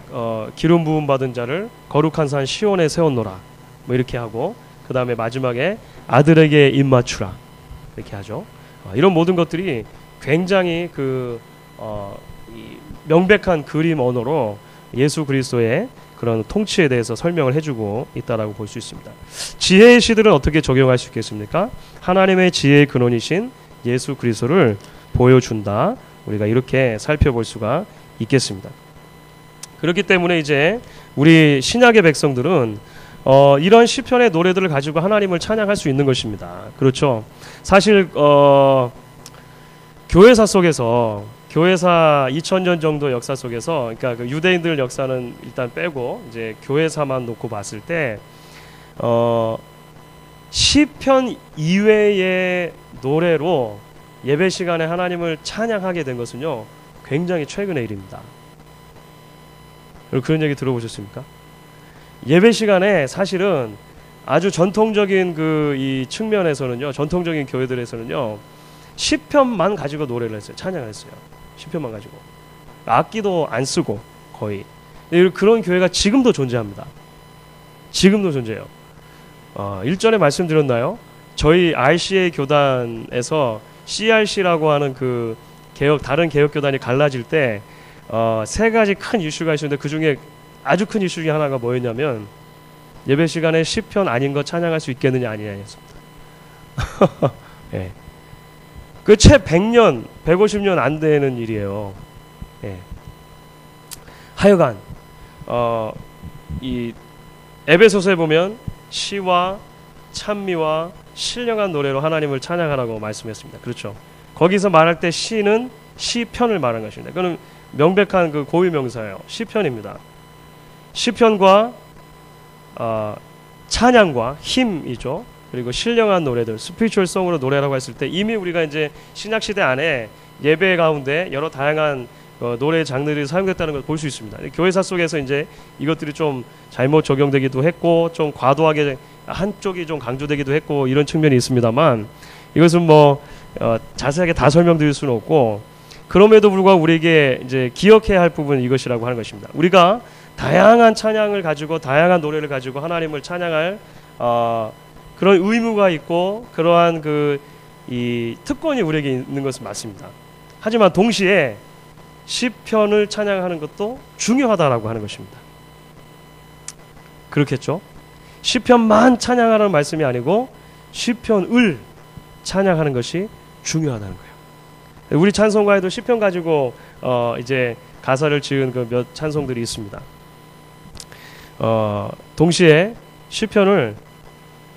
기름 부음 받은 자를 거룩한 산 시온에 세웠노라, 뭐 이렇게 하고, 그 다음에 마지막에 아들에게 입 맞추라, 이렇게 하죠. 이런 모든 것들이 굉장히 이 명백한 그림 언어로 예수 그리스도의 그런 통치에 대해서 설명을 해주고 있다라고 볼 수 있습니다. 지혜의 시들은 어떻게 적용할 수 있겠습니까? 하나님의 지혜의 근원이신 예수 그리스도를 보여준다. 우리가 이렇게 살펴볼 수가 있겠습니다. 그렇기 때문에 이제 우리 신약의 백성들은 이런 시편의 노래들을 가지고 하나님을 찬양할 수 있는 것입니다. 그렇죠. 사실 교회사 속에서, 교회사 2000년 정도 역사 속에서, 그러니까 그 유대인들 역사는 일단 빼고 이제 교회사만 놓고 봤을 때 시편 이외의 노래로 예배 시간에 하나님을 찬양하게 된 것은요, 굉장히 최근의 일입니다. 그런 얘기 들어보셨습니까? 예배 시간에 사실은 아주 전통적인 이 측면에서는요, 전통적인 교회들에서는요, 시편만 가지고 노래를 했어요. 찬양을 했어요. 시편만 가지고. 악기도 안 쓰고 거의. 그런 교회가 지금도 존재합니다. 지금도 존재해요. 일전에 말씀드렸나요? 저희 RCA 교단에서 CRC라고 하는 그 다른 개혁 교단이 갈라질 때 세 가지 큰 이슈가 있었는데 그 중에 아주 큰 이슈 중에 하나가 뭐였냐면 예배 시간에 시편 아닌 거 찬양할 수 있겠느냐 아니냐였습니다. 예. 그 채 100년, 150년 안 되는 일이에요. 예. 하여간 이 에베소서에 보면 시와 찬미와 신령한 노래로 하나님을 찬양하라고 말씀했습니다. 그렇죠. 거기서 말할 때 시는 시편을 말한 것입니다. 그거는 명백한 그 고유명사예요. 시편입니다. 시편과 찬양과 힘이죠. 그리고 신령한 노래들, 스피리추얼 송으로 노래라고 했을 때 이미 우리가 이제 신약 시대 안에 예배 가운데 여러 다양한 노래 장르들이 사용됐다는 걸 볼 수 있습니다. 교회사 속에서 이제 이것들이 좀 잘못 적용되기도 했고, 좀 과도하게 한쪽이 좀 강조되기도 했고, 이런 측면이 있습니다만, 이것은 자세하게 다 설명드릴 수는 없고, 그럼에도 불구하고 우리에게 이제 기억해야 할 부분은 이것이라고 하는 것입니다. 우리가 다양한 찬양을 가지고, 다양한 노래를 가지고 하나님을 찬양할 그런 의무가 있고, 그러한 이 특권이 우리에게 있는 것은 맞습니다. 하지만 동시에 시편을 찬양하는 것도 중요하다라고 하는 것입니다. 그렇겠죠? 시편만 찬양하라는 말씀이 아니고 시편을 찬양하는 것이 중요하다는 거예요. 우리 찬송가에도 시편 가지고 이제 가사를 지은 그 몇 찬송들이 있습니다. 동시에 시편을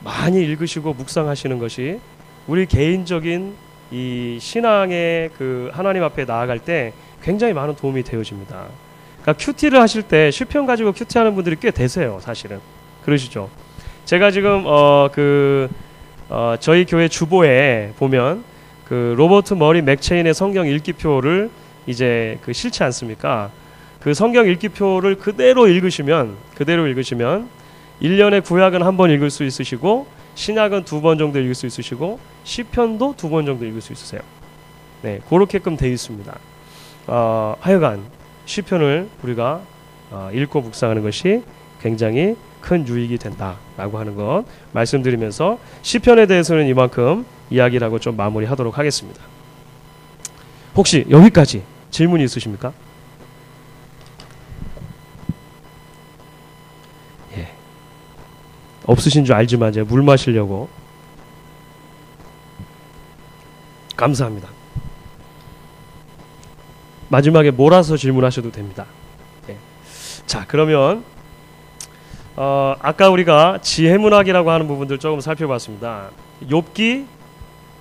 많이 읽으시고 묵상하시는 것이 우리 개인적인 이 신앙의 그 하나님 앞에 나아갈 때 굉장히 많은 도움이 되어집니다. 그러니까 큐티를 하실 때 시편 가지고 큐티하는 분들이 꽤 되세요, 사실은. 그러시죠? 제가 지금 저희 교회 주보에 보면 그 로버트 머리 맥체인의 성경 읽기표를 이제 그 싫지 않습니까? 그 성경 읽기표를 그대로 읽으시면 1년에 구약은 한 번 읽을 수 있으시고 신약은 2번 정도 읽을 수 있으시고 시편도 2번 정도 읽을 수 있으세요. 네, 그렇게끔 되어 있습니다. 하여간 시편을 우리가 읽고 묵상하는 것이 굉장히 큰 유익이 된다라고 하는 것 말씀드리면서 시편에 대해서는 이만큼 이야기를 하고 좀 마무리하도록 하겠습니다. 혹시 여기까지 질문이 있으십니까? 예. 없으신 줄 알지만 제가 물 마시려고. 감사합니다. 마지막에 몰아서 질문하셔도 됩니다. 예. 자, 그러면 아까 우리가 지혜문학이라고 하는 부분들 조금 살펴봤습니다. 욥기,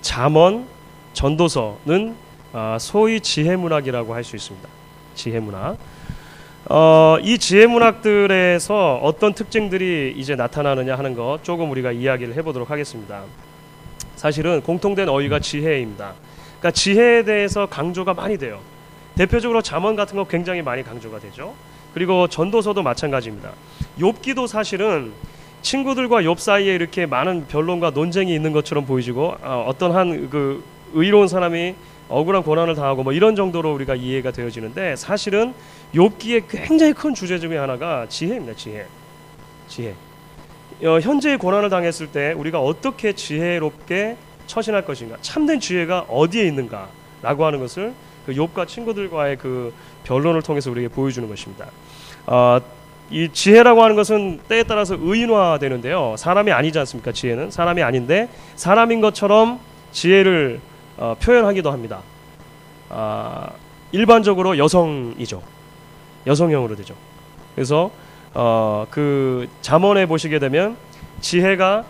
잠언, 전도서는 소위 지혜문학이라고 할 수 있습니다. 지혜문학. 이 지혜문학들에서 어떤 특징들이 이제 나타나느냐 하는 것 조금 우리가 이야기를 해보도록 하겠습니다. 사실은 공통된 어휘가 지혜입니다. 그러니까 지혜에 대해서 강조가 많이 돼요. 대표적으로 잠언 같은 거 굉장히 많이 강조가 되죠. 그리고 전도서도 마찬가지입니다. 욥기도 사실은 친구들과 욥 사이에 이렇게 많은 변론과 논쟁이 있는 것처럼 보이지고 어떤 한 그 의로운 사람이 억울한 고난을 당하고 뭐 이런 정도로 우리가 이해가 되어지는데 사실은 욥기의 굉장히 큰 주제 중에 하나가 지혜입니다. 지혜. 현재의 고난을 당했을 때 우리가 어떻게 지혜롭게 처신할 것인가, 참된 지혜가 어디에 있는가라고 하는 것을 그 욥과 친구들과의 그 변론을 통해서 우리에게 보여주는 것입니다. 이 지혜라고 하는 것은 때에 따라서 의인화되는데요. 사람이 아니지 않습니까? 지혜는 사람이 아닌데 사람인 것처럼 지혜를 표현하기도 합니다. 일반적으로 여성이죠. 여성형으로 되죠. 그래서 그 잠언에 보시게 되면 지혜가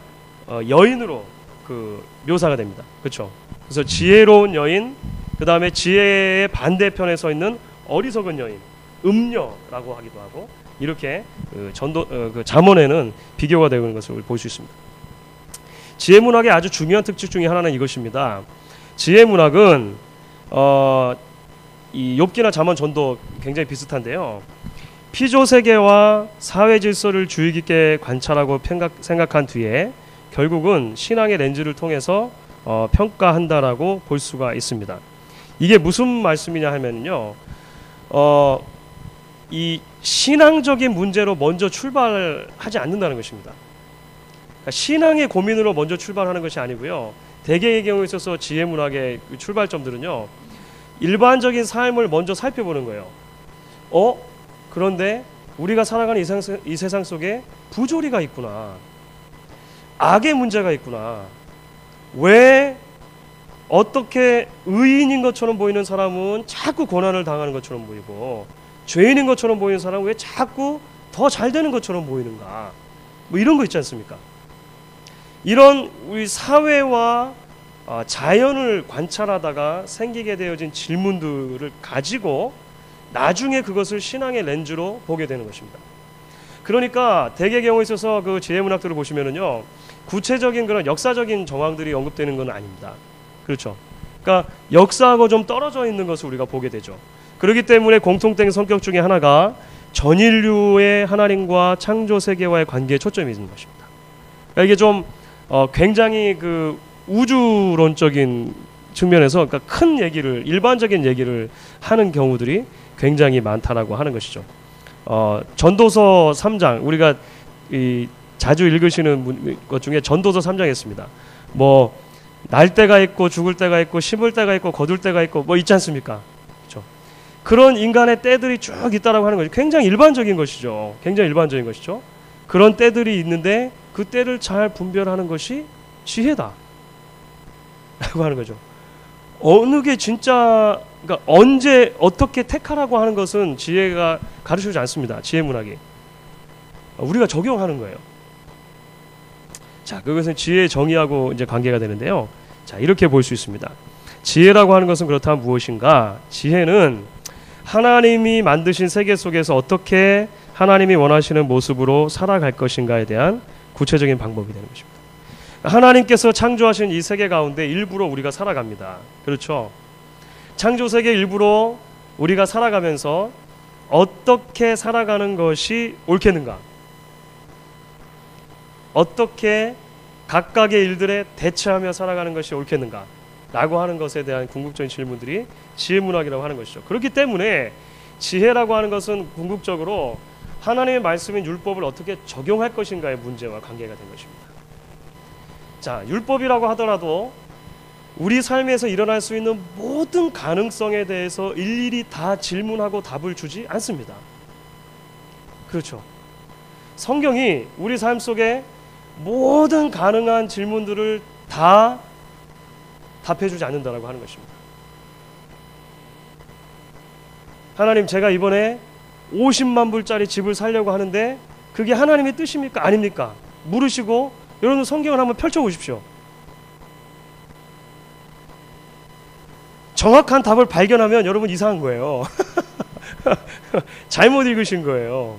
여인으로 그 묘사가 됩니다. 그렇죠? 그래서 지혜로운 여인, 그 다음에 지혜의 반대편에 서 있는 어리석은 여인, 음녀라고 하기도 하고 이렇게 그 잠언에는 비교가 되는 것을 볼 수 있습니다. 지혜문학의 아주 중요한 특징 중에 하나는 이것입니다. 지혜문학은 이 욥기나 잠언, 전도 굉장히 비슷한데요. 피조세계와 사회 질서를 주의 깊게 관찰하고 생각한 뒤에 결국은 신앙의 렌즈를 통해서 평가한다라고 볼 수가 있습니다. 이게 무슨 말씀이냐 하면요, 이 신앙적인 문제로 먼저 출발하지 않는다는 것입니다. 그러니까 신앙의 고민으로 먼저 출발하는 것이 아니고요. 대개의 경우에 있어서 지혜문학의 출발점들은요, 일반적인 삶을 먼저 살펴보는 거예요. 그런데 우리가 살아가는 이 세상 속에 부조리가 있구나, 악의 문제가 있구나, 왜 어떻게 의인인 것처럼 보이는 사람은 자꾸 고난을 당하는 것처럼 보이고 죄인인 것처럼 보이는 사람은 왜 자꾸 더 잘 되는 것처럼 보이는가, 뭐 이런 거 있지 않습니까? 이런 우리 사회와 자연을 관찰하다가 생기게 되어진 질문들을 가지고 나중에 그것을 신앙의 렌즈로 보게 되는 것입니다. 그러니까 대개 경우에 있어서 그 지혜문학들을 보시면은요, 구체적인 그런 역사적인 정황들이 언급되는 건 아닙니다. 그렇죠? 그러니까 역사하고 좀 떨어져 있는 것을 우리가 보게 되죠. 그렇기 때문에 공통된 성격 중에 하나가 전인류의 하나님과 창조 세계와의 관계에 초점이 있는 것입니다. 그러니까 이게 좀 굉장히 그 우주론적인 측면에서 그러니까 큰 얘기를, 일반적인 얘기를 하는 경우들이 굉장히 많다라고 하는 것이죠. 전도서 3장, 우리가 자주 읽으시는 것 중에 전도서 3장에 있습니다. 뭐 날 때가 있고 죽을 때가 있고 심을 때가 있고 거둘 때가 있고 뭐 있지 않습니까? 그렇죠? 그런 인간의 때들이 쭉 있다라고 하는 것이 굉장히 일반적인 것이죠. 굉장히 일반적인 것이죠. 그런 때들이 있는데 그 때를 잘 분별하는 것이 지혜다 라고 하는 거죠. 어느 게 진짜, 그러니까 언제 어떻게 택하라고 하는 것은 지혜가 가르쳐주지 않습니다. 지혜 문학이. 우리가 적용하는 거예요. 자, 그것은 지혜의 정의하고 이제 관계가 되는데요. 자, 이렇게 볼 수 있습니다. 지혜라고 하는 것은 그렇다면 무엇인가? 지혜는 하나님이 만드신 세계 속에서 어떻게 하나님이 원하시는 모습으로 살아갈 것인가에 대한 구체적인 방법이 되는 것입니다. 하나님께서 창조하신 이 세계 가운데 일부러 우리가 살아갑니다. 그렇죠? 창조 세계 일부러 우리가 살아가면서 어떻게 살아가는 것이 옳겠는가? 어떻게 각각의 일들에 대처하며 살아가는 것이 옳겠는가? 라고 하는 것에 대한 궁극적인 질문들이 지혜문학이라고 하는 것이죠. 그렇기 때문에 지혜라고 하는 것은 궁극적으로 하나님의 말씀인 율법을 어떻게 적용할 것인가의 문제와 관계가 된 것입니다. 자, 율법이라고 하더라도 우리 삶에서 일어날 수 있는 모든 가능성에 대해서 일일이 다 질문하고 답을 주지 않습니다. 그렇죠. 성경이 우리 삶 속에 모든 가능한 질문들을 다 답해주지 않는다라고 하는 것입니다. 하나님, 제가 이번에 50만 불짜리 집을 살려고 하는데 그게 하나님의 뜻입니까? 아닙니까? 물으시고 여러분 성경을 한번 펼쳐보십시오. 정확한 답을 발견하면 여러분 이상한 거예요. 잘못 읽으신 거예요.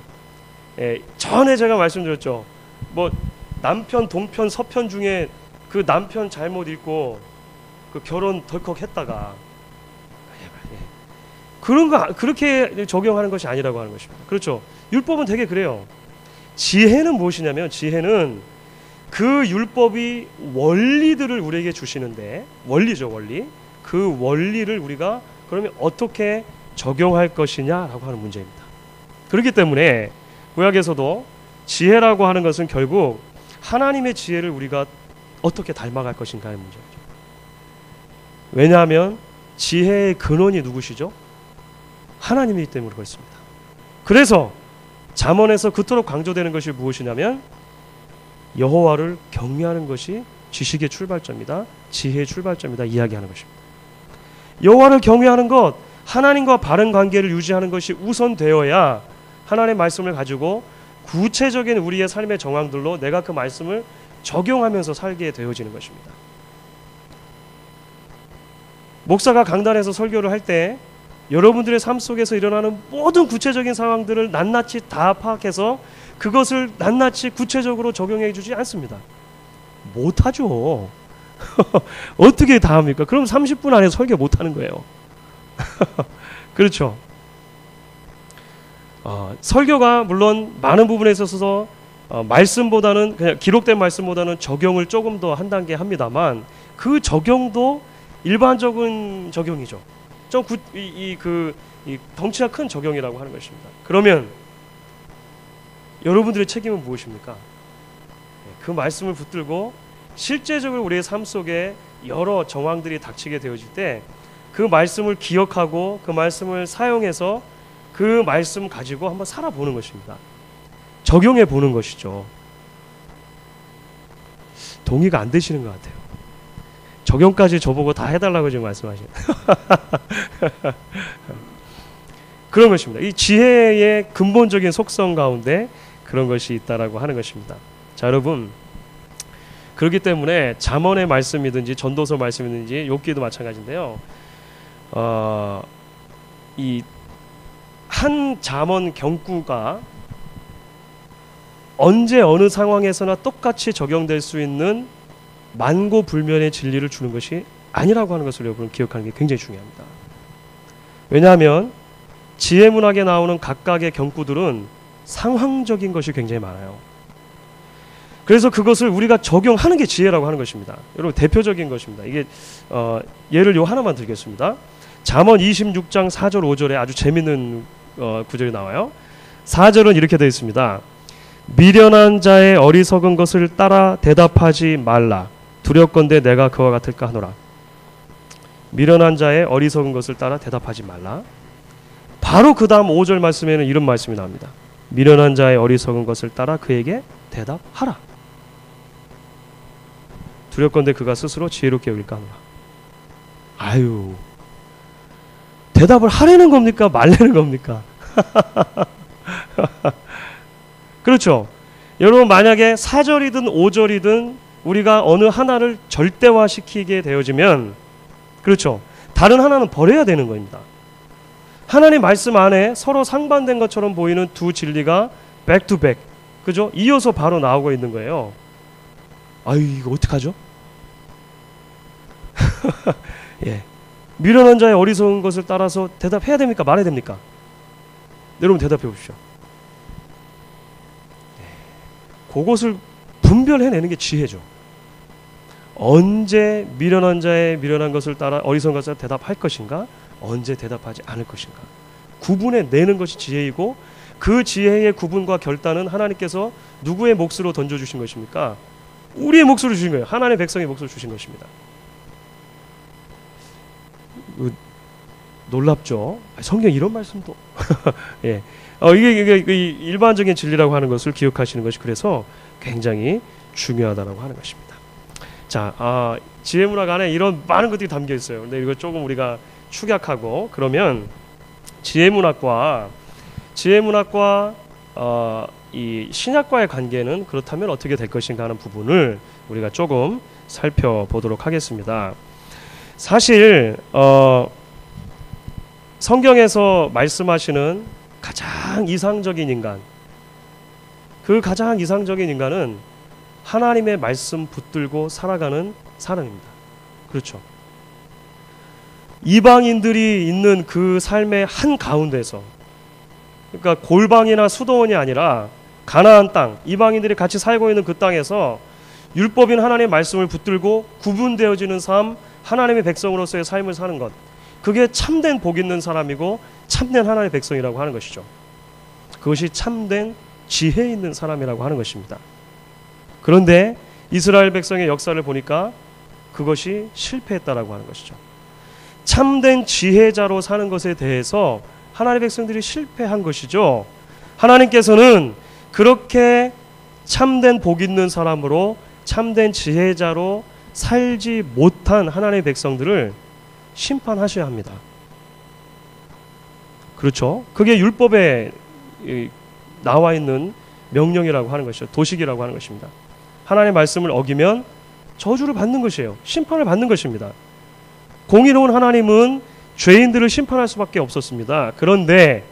예, 전에 제가 말씀드렸죠. 뭐 남편, 동편, 서편 중에 그 남편 잘못 읽고 그 결혼 덜컥 했다가 그런 거 그렇게 적용하는 것이 아니라고 하는 것입니다. 그렇죠. 율법은 되게 그래요. 지혜는 무엇이냐면 지혜는 그 율법이 원리들을 우리에게 주시는데 원리죠, 원리. 그 원리를 우리가 그러면 어떻게 적용할 것이냐라고 하는 문제입니다. 그렇기 때문에 구약에서도 지혜라고 하는 것은 결국 하나님의 지혜를 우리가 어떻게 닮아갈 것인가의 문제죠. 왜냐하면 지혜의 근원이 누구시죠? 하나님이기 때문에 그렇습니다. 그래서 잠언에서 그토록 강조되는 것이 무엇이냐면 여호와를 경외하는 것이 지식의 출발점이다, 지혜의 출발점이다 이야기하는 것입니다. 여호와를 경외하는 것, 하나님과 바른 관계를 유지하는 것이 우선되어야 하나님의 말씀을 가지고 구체적인 우리의 삶의 정황들로 내가 그 말씀을 적용하면서 살게 되어지는 것입니다. 목사가 강단에서 설교를 할 때 여러분들의 삶 속에서 일어나는 모든 구체적인 상황들을 낱낱이 다 파악해서 그것을 낱낱이 구체적으로 적용해 주지 않습니다. 못하죠. 어떻게 다 합니까? 그럼 30분 안에 설교 못하는 거예요. 그렇죠. 설교가 물론 많은 부분에 있어서 말씀보다는 그냥 기록된 말씀보다는 적용을 조금 더 한 단계 합니다만 그 적용도 일반적인 적용이죠. 좀 덩치가 큰 적용이라고 하는 것입니다. 그러면 여러분들의 책임은 무엇입니까? 그 말씀을 붙들고 실제적으로 우리의 삶 속에 여러 정황들이 닥치게 되어질 때 그 말씀을 기억하고 그 말씀을 사용해서 그 말씀 가지고 한번 살아보는 것입니다. 적용해 보는 것이죠. 동의가 안 되시는 것 같아요. 적용까지 저보고 다 해달라고 지금 말씀하시는 그런 것입니다. 이 지혜의 근본적인 속성 가운데 그런 것이 있다라고 하는 것입니다. 자, 여러분, 그렇기 때문에 잠언의 말씀이든지 전도서 말씀이든지 욥기도 마찬가지인데요. 이 한 잠언 경구가 언제 어느 상황에서나 똑같이 적용될 수 있는 만고불면의 진리를 주는 것이 아니라고 하는 것을 여러분 기억하는 게 굉장히 중요합니다. 왜냐하면 지혜문학에 나오는 각각의 경구들은 상황적인 것이 굉장히 많아요. 그래서 그것을 우리가 적용하는 게 지혜라고 하는 것입니다. 여러분 대표적인 것입니다. 이게 예를 요 하나만 들겠습니다. 잠언 26장 4절 5절에 아주 재밌는 구절이 나와요. 4절은 이렇게 되어 있습니다. 미련한 자의 어리석은 것을 따라 대답하지 말라. 두렵건대 내가 그와 같을까 하노라. 미련한 자의 어리석은 것을 따라 대답하지 말라. 바로 그 다음 5절 말씀에는 이런 말씀이 나옵니다. 미련한 자의 어리석은 것을 따라 그에게 대답하라. 두렵건대 그가 스스로 지혜롭게 여길까 하노라. 아유, 대답을 하려는 겁니까? 말려는 겁니까? 그렇죠. 여러분, 만약에 4절이든 5절이든 우리가 어느 하나를 절대화시키게 되어지면, 그렇죠, 다른 하나는 버려야 되는 겁니다. 하나님 말씀 안에 서로 상반된 것처럼 보이는 두 진리가 백투백, 그죠? 이어서 바로 나오고 있는 거예요. 아유, 이거 어떡하죠? 예. 미련한 자의 어리석은 것을 따라서 대답해야 됩니까? 말해야 됩니까? 여러분 대답해 보십시오. 그것을 분별해내는 게 지혜죠. 언제 미련한 자의 미련한 것을 따라 어리석은 것을 대답할 것인가, 언제 대답하지 않을 것인가, 구분해내는 것이 지혜이고, 그 지혜의 구분과 결단은 하나님께서 누구의 몫으로 던져주신 것입니까? 우리의 몫으로 주신 거예요. 하나님의 백성의 몫으로 주신 것입니다. 놀랍죠? 성경 이런 말씀도 예. 이게 일반적인 진리라고 하는 것을 기억하시는 것이 그래서 굉장히 중요하다라고 하는 것입니다. 자, 지혜문학 안에 이런 많은 것들이 담겨 있어요. 근데 이거 조금 우리가 축약하고, 그러면 지혜문학과 이 신약과의 관계는 그렇다면 어떻게 될 것인가 하는 부분을 우리가 조금 살펴보도록 하겠습니다. 사실 성경에서 말씀하시는 가장 이상적인 인간, 그 가장 이상적인 인간은 하나님의 말씀 붙들고 살아가는 사람입니다. 그렇죠. 이방인들이 있는 그 삶의 한 가운데서, 그러니까 골방이나 수도원이 아니라 가나안 땅, 이방인들이 같이 살고 있는 그 땅에서 율법인 하나님의 말씀을 붙들고 구분되어지는 삶, 하나님의 백성으로서의 삶을 사는 것, 그게 참된 복 있는 사람이고 참된 하나님의 백성이라고 하는 것이죠. 그것이 참된 지혜 있는 사람이라고 하는 것입니다. 그런데 이스라엘 백성의 역사를 보니까 그것이 실패했다라고 하는 것이죠. 참된 지혜자로 사는 것에 대해서 하나님의 백성들이 실패한 것이죠. 하나님께서는 그렇게 참된 복 있는 사람으로, 참된 지혜자로 살지 못한 하나님의 백성들을 심판하셔야 합니다. 그렇죠. 그게 율법에 나와 있는 명령이라고 하는 것이죠. 도식이라고 하는 것입니다. 하나님의 말씀을 어기면 저주를 받는 것이에요. 심판을 받는 것입니다. 공의로운 하나님은 죄인들을 심판할 수밖에 없었습니다. 그런데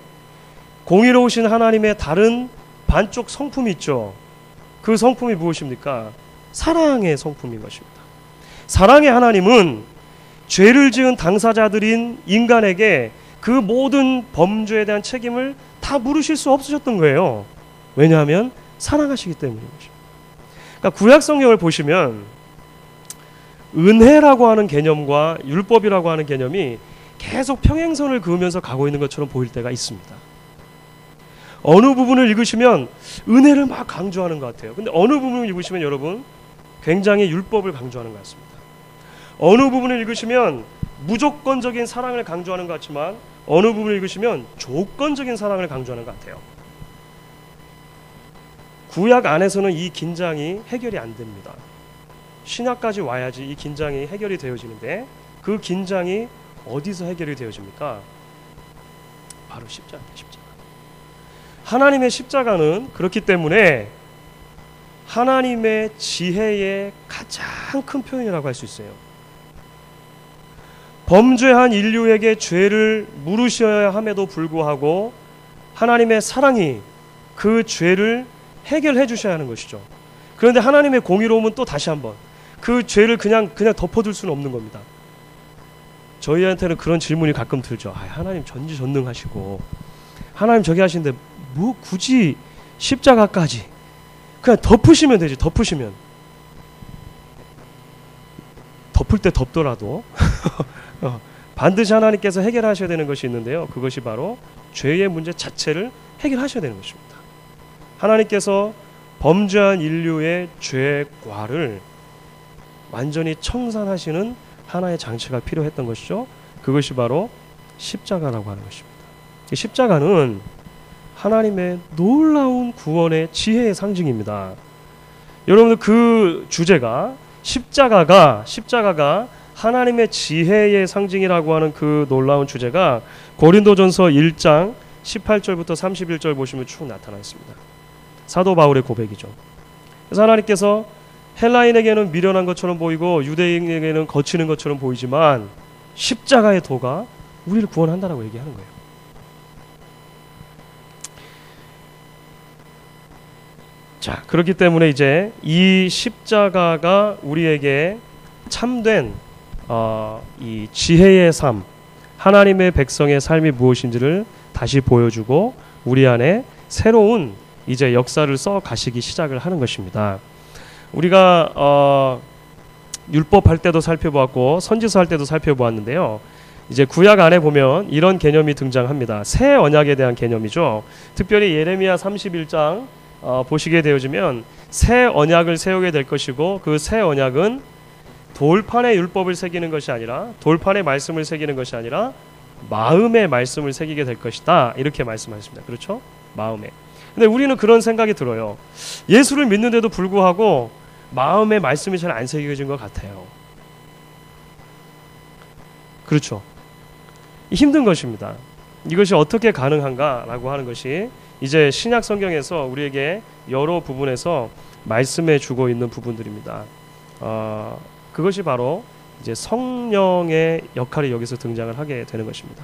공의로우신 하나님의 다른 반쪽 성품이 있죠. 그 성품이 무엇입니까? 사랑의 성품인 것입니다. 사랑의 하나님은 죄를 지은 당사자들인 인간에게 그 모든 범죄에 대한 책임을 다 물으실 수 없으셨던 거예요. 왜냐하면 사랑하시기 때문인 것입니다. 그러니까 구약 성경을 보시면 은혜라고 하는 개념과 율법이라고 하는 개념이 계속 평행선을 그으면서 가고 있는 것처럼 보일 때가 있습니다. 어느 부분을 읽으시면 은혜를 막 강조하는 것 같아요. 근데 어느 부분을 읽으시면 여러분 굉장히 율법을 강조하는 것 같습니다. 어느 부분을 읽으시면 무조건적인 사랑을 강조하는 것 같지만 어느 부분을 읽으시면 조건적인 사랑을 강조하는 것 같아요. 구약 안에서는 이 긴장이 해결이 안 됩니다. 신약까지 와야지 이 긴장이 해결이 되어지는데, 그 긴장이 어디서 해결이 되어집니까? 바로 십자가. 하나님의 십자가는 그렇기 때문에 하나님의 지혜의 가장 큰 표현이라고 할 수 있어요. 범죄한 인류에게 죄를 물으셔야 함에도 불구하고 하나님의 사랑이 그 죄를 해결해 주셔야 하는 것이죠. 그런데 하나님의 공의로움은 또 다시 한번 그 죄를 그냥 덮어둘 수는 없는 겁니다. 저희한테는 그런 질문이 가끔 들죠. 하나님 전지전능하시고 하나님 저기 하시는데 뭐 굳이 십자가까지 그냥 덮으시면 되지. 덮으시면 덮을 때 덮더라도 반드시 하나님께서 해결하셔야 되는 것이 있는데요. 그것이 바로 죄의 문제 자체를 해결하셔야 되는 것입니다. 하나님께서 범죄한 인류의 죄과를 완전히 청산하시는 하나의 장치가 필요했던 것이죠. 그것이 바로 십자가라고 하는 것입니다. 십자가는 하나님의 놀라운 구원의 지혜의 상징입니다. 여러분들 그 주제가 십자가가 하나님의 지혜의 상징이라고 하는 그 놀라운 주제가 고린도전서 1장 18절부터 31절 보시면 쭉 나타나 있습니다. 사도 바울의 고백이죠. 그래서 하나님께서 헬라인에게는 미련한 것처럼 보이고 유대인에게는 거치는 것처럼 보이지만 십자가의 도가 우리를 구원한다라고 얘기하는 거예요. 자, 그렇기 때문에 이제 이 십자가가 우리에게 참된 이 지혜의 삶, 하나님의 백성의 삶이 무엇인지를 다시 보여주고 우리 안에 새로운 이제 역사를 써 가시기 시작을 하는 것입니다. 우리가 율법 할 때도 살펴보았고 선지서 할 때도 살펴보았는데요. 이제 구약 안에 보면 이런 개념이 등장합니다. 새 언약에 대한 개념이죠. 특별히 예레미야 31장 보시게 되어지면 새 언약을 세우게 될 것이고 그 새 언약은 돌판에 율법을 새기는 것이 아니라 돌판에 말씀을 새기는 것이 아니라 마음의 말씀을 새기게 될 것이다. 이렇게 말씀하십니다. 그렇죠? 마음에. 근데 우리는 그런 생각이 들어요. 예수를 믿는데도 불구하고 마음의 말씀이 잘 안 새겨진 것 같아요. 그렇죠? 힘든 것입니다. 이것이 어떻게 가능한가라고 하는 것이 이제 신약 성경에서 우리에게 여러 부분에서 말씀해 주고 있는 부분들입니다. 그것이 바로 이제 성령의 역할이 여기서 등장을 하게 되는 것입니다.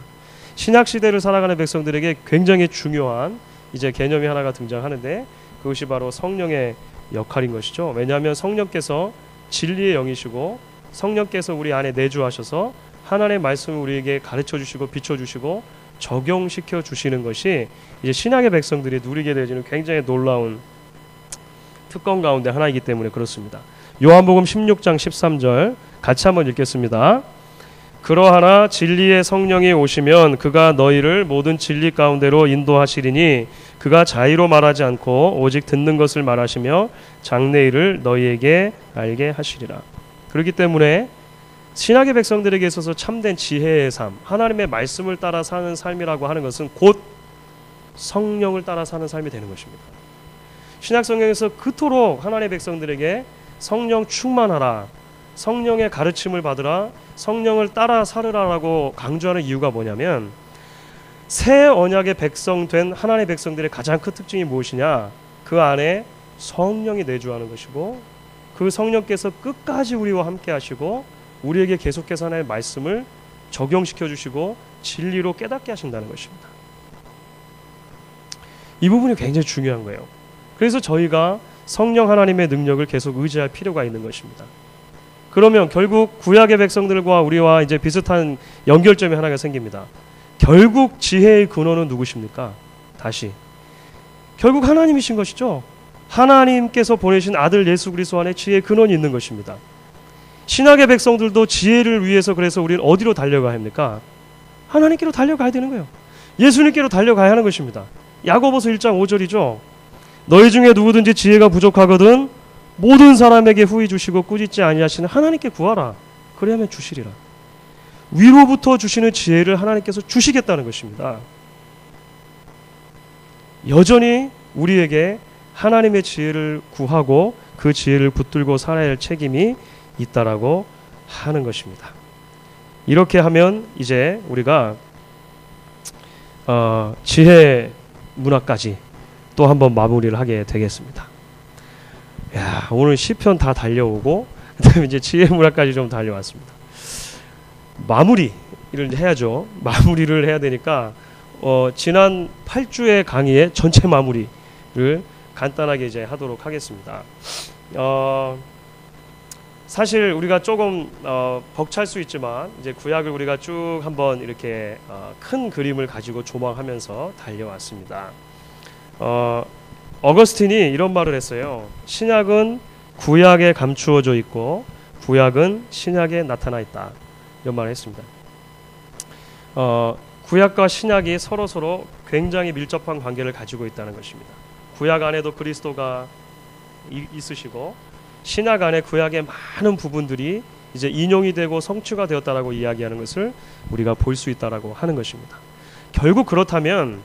신약 시대를 살아가는 백성들에게 굉장히 중요한 이제 개념이 하나가 등장하는데 그것이 바로 성령의 역할인 것이죠. 왜냐하면 성령께서 진리의 영이시고 성령께서 우리 안에 내주하셔서 하나님의 말씀을 우리에게 가르쳐 주시고 비춰 주시고 적용시켜 주시는 것이 이제 신약의 백성들이 누리게 되어지는 굉장히 놀라운 특권 가운데 하나이기 때문에 그렇습니다. 요한복음 16장 13절 같이 한번 읽겠습니다. 그러하나 진리의 성령이 오시면 그가 너희를 모든 진리 가운데로 인도하시리니 그가 자의로 말하지 않고 오직 듣는 것을 말하시며 장래일을 너희에게 알게 하시리라. 그렇기 때문에 신약의 백성들에게 있어서 참된 지혜의 삶, 하나님의 말씀을 따라 사는 삶이라고 하는 것은 곧 성령을 따라 사는 삶이 되는 것입니다. 신약 성경에서 그토록 하나님의 백성들에게 성령 충만하라, 성령의 가르침을 받으라, 성령을 따라 살으라라고 강조하는 이유가 뭐냐면 새 언약의 백성 된 하나님의 백성들의 가장 큰 특징이 무엇이냐? 그 안에 성령이 내주하는 것이고 그 성령께서 끝까지 우리와 함께 하시고 우리에게 계속해서 하나님의 말씀을 적용시켜 주시고 진리로 깨닫게 하신다는 것입니다. 이 부분이 굉장히 중요한 거예요. 그래서 저희가 성령 하나님의 능력을 계속 의지할 필요가 있는 것입니다. 그러면 결국 구약의 백성들과 우리와 이제 비슷한 연결점이 하나가 생깁니다. 결국 지혜의 근원은 누구십니까? 다시 결국 하나님이신 것이죠. 하나님께서 보내신 아들 예수 그리스도 안에 지혜의 근원이 있는 것입니다. 신약의 백성들도 지혜를 위해서 그래서 우리는 어디로 달려가야 합니까? 하나님께로 달려가야 되는 거예요. 예수님께로 달려가야 하는 것입니다. 야고보서 1장 5절이죠. 너희 중에 누구든지 지혜가 부족하거든 모든 사람에게 후히 주시고 꾸짖지 아니하시는 하나님께 구하라. 그래야만 주시리라. 위로부터 주시는 지혜를 하나님께서 주시겠다는 것입니다. 여전히 우리에게 하나님의 지혜를 구하고 그 지혜를 붙들고 살아야 할 책임이 있다라고 하는 것입니다. 이렇게 하면 이제 우리가 지혜 문화까지 또 한번 마무리를 하게 되겠습니다. 야, 오늘 시편 다 달려오고 그다음에 이제 지혜 문화까지 좀 달려왔습니다. 마무리를 해야죠. 마무리를 해야 되니까 지난 8주의 강의의 전체 마무리를 간단하게 이제 하도록 하겠습니다. 사실 우리가 조금 벅찰 수 있지만 이제 구약을 우리가 쭉 한번 이렇게 큰 그림을 가지고 조망하면서 달려왔습니다. 어거스틴이 이런 말을 했어요. 신약은 구약에 감추어져 있고 구약은 신약에 나타나 있다. 이런 말을 했습니다. 구약과 신약이 서로 굉장히 밀접한 관계를 가지고 있다는 것입니다. 구약 안에도 그리스도가 있으시고 신약 안에 구약의 많은 부분들이 이제 인용이 되고 성취가 되었다라고 이야기하는 것을 우리가 볼 수 있다라고 하는 것입니다. 결국 그렇다면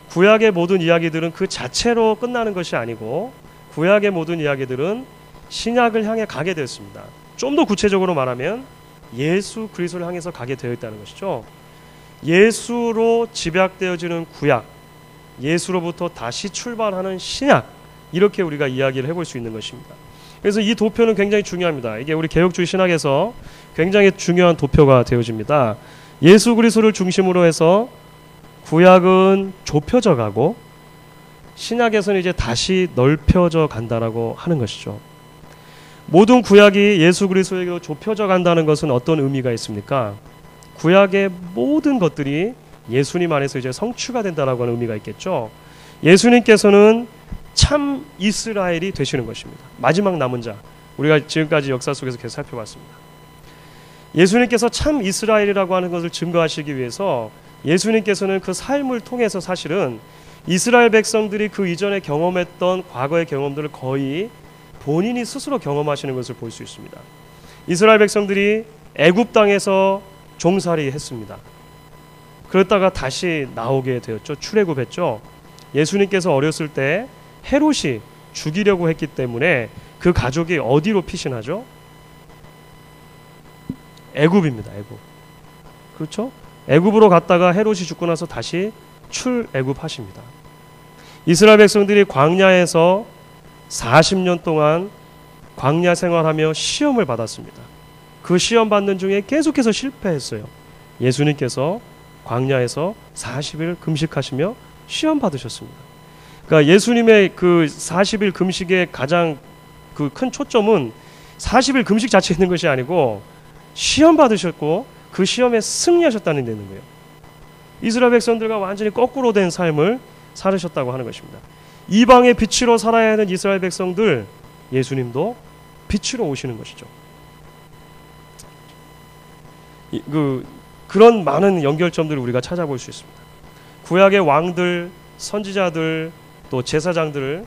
구약의 모든 이야기들은 그 자체로 끝나는 것이 아니고 구약의 모든 이야기들은 신약을 향해 가게 되었습니다. 좀 더 구체적으로 말하면 예수 그리스도를 향해서 가게 되어 있다는 것이죠. 예수로 집약되어지는 구약, 예수로부터 다시 출발하는 신약, 이렇게 우리가 이야기를 해볼 수 있는 것입니다. 그래서 이 도표는 굉장히 중요합니다. 이게 우리 개혁주의 신학에서 굉장히 중요한 도표가 되어집니다. 예수 그리스도를 중심으로 해서 구약은 좁혀져 가고 신약에서는 이제 다시 넓혀져 간다라고 하는 것이죠. 모든 구약이 예수 그리스도에게로 좁혀져 간다는 것은 어떤 의미가 있습니까? 구약의 모든 것들이 예수님 안에서 이제 성취가 된다라고 하는 의미가 있겠죠. 예수님께서는 참 이스라엘이 되시는 것입니다. 마지막 남은 자, 우리가 지금까지 역사 속에서 계속 살펴봤습니다. 예수님께서 참 이스라엘이라고 하는 것을 증거하시기 위해서 예수님께서는 그 삶을 통해서 사실은 이스라엘 백성들이 그 이전에 경험했던 과거의 경험들을 거의 본인이 스스로 경험하시는 것을 볼 수 있습니다. 이스라엘 백성들이 애굽 땅에서 종살이 했습니다. 그러다가 다시 나오게 되었죠. 출애굽했죠. 예수님께서 어렸을 때 헤롯이 죽이려고 했기 때문에 그 가족이 어디로 피신하죠? 애굽입니다. 애굽. 그렇죠? 애굽으로 갔다가 헤롯이 죽고 나서 다시 출애굽하십니다. 이스라엘 백성들이 광야에서 40년 동안 광야 생활하며 시험을 받았습니다. 그 시험 받는 중에 계속해서 실패했어요. 예수님께서 광야에서 40일 금식하시며 시험 받으셨습니다. 그러니까 예수님의 그 40일 금식의 가장 그 큰 초점은 40일 금식 자체에 있는 것이 아니고 시험 받으셨고 그 시험에 승리하셨다는 데 있는 거예요. 이스라엘 백성들과 완전히 거꾸로 된 삶을 살으셨다고 하는 것입니다. 이방의 빛으로 살아야 하는 이스라엘 백성들, 예수님도 빛으로 오시는 것이죠. 그런 많은 연결점들을 우리가 찾아볼 수 있습니다. 구약의 왕들, 선지자들, 또 제사장들을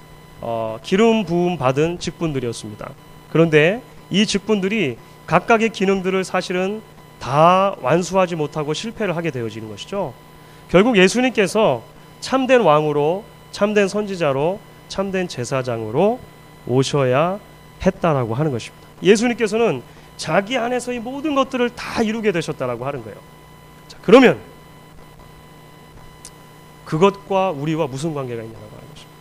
기름 부음 받은 직분들이었습니다. 그런데 이 직분들이 각각의 기능들을 사실은 다 완수하지 못하고 실패를 하게 되어지는 것이죠. 결국 예수님께서 참된 왕으로, 참된 선지자로, 참된 제사장으로 오셔야 했다라고 하는 것입니다. 예수님께서는 자기 안에서 이 모든 것들을 다 이루게 되셨다라고 하는 거예요. 자, 그러면 그것과 우리와 무슨 관계가 있냐고 하는 것입니다.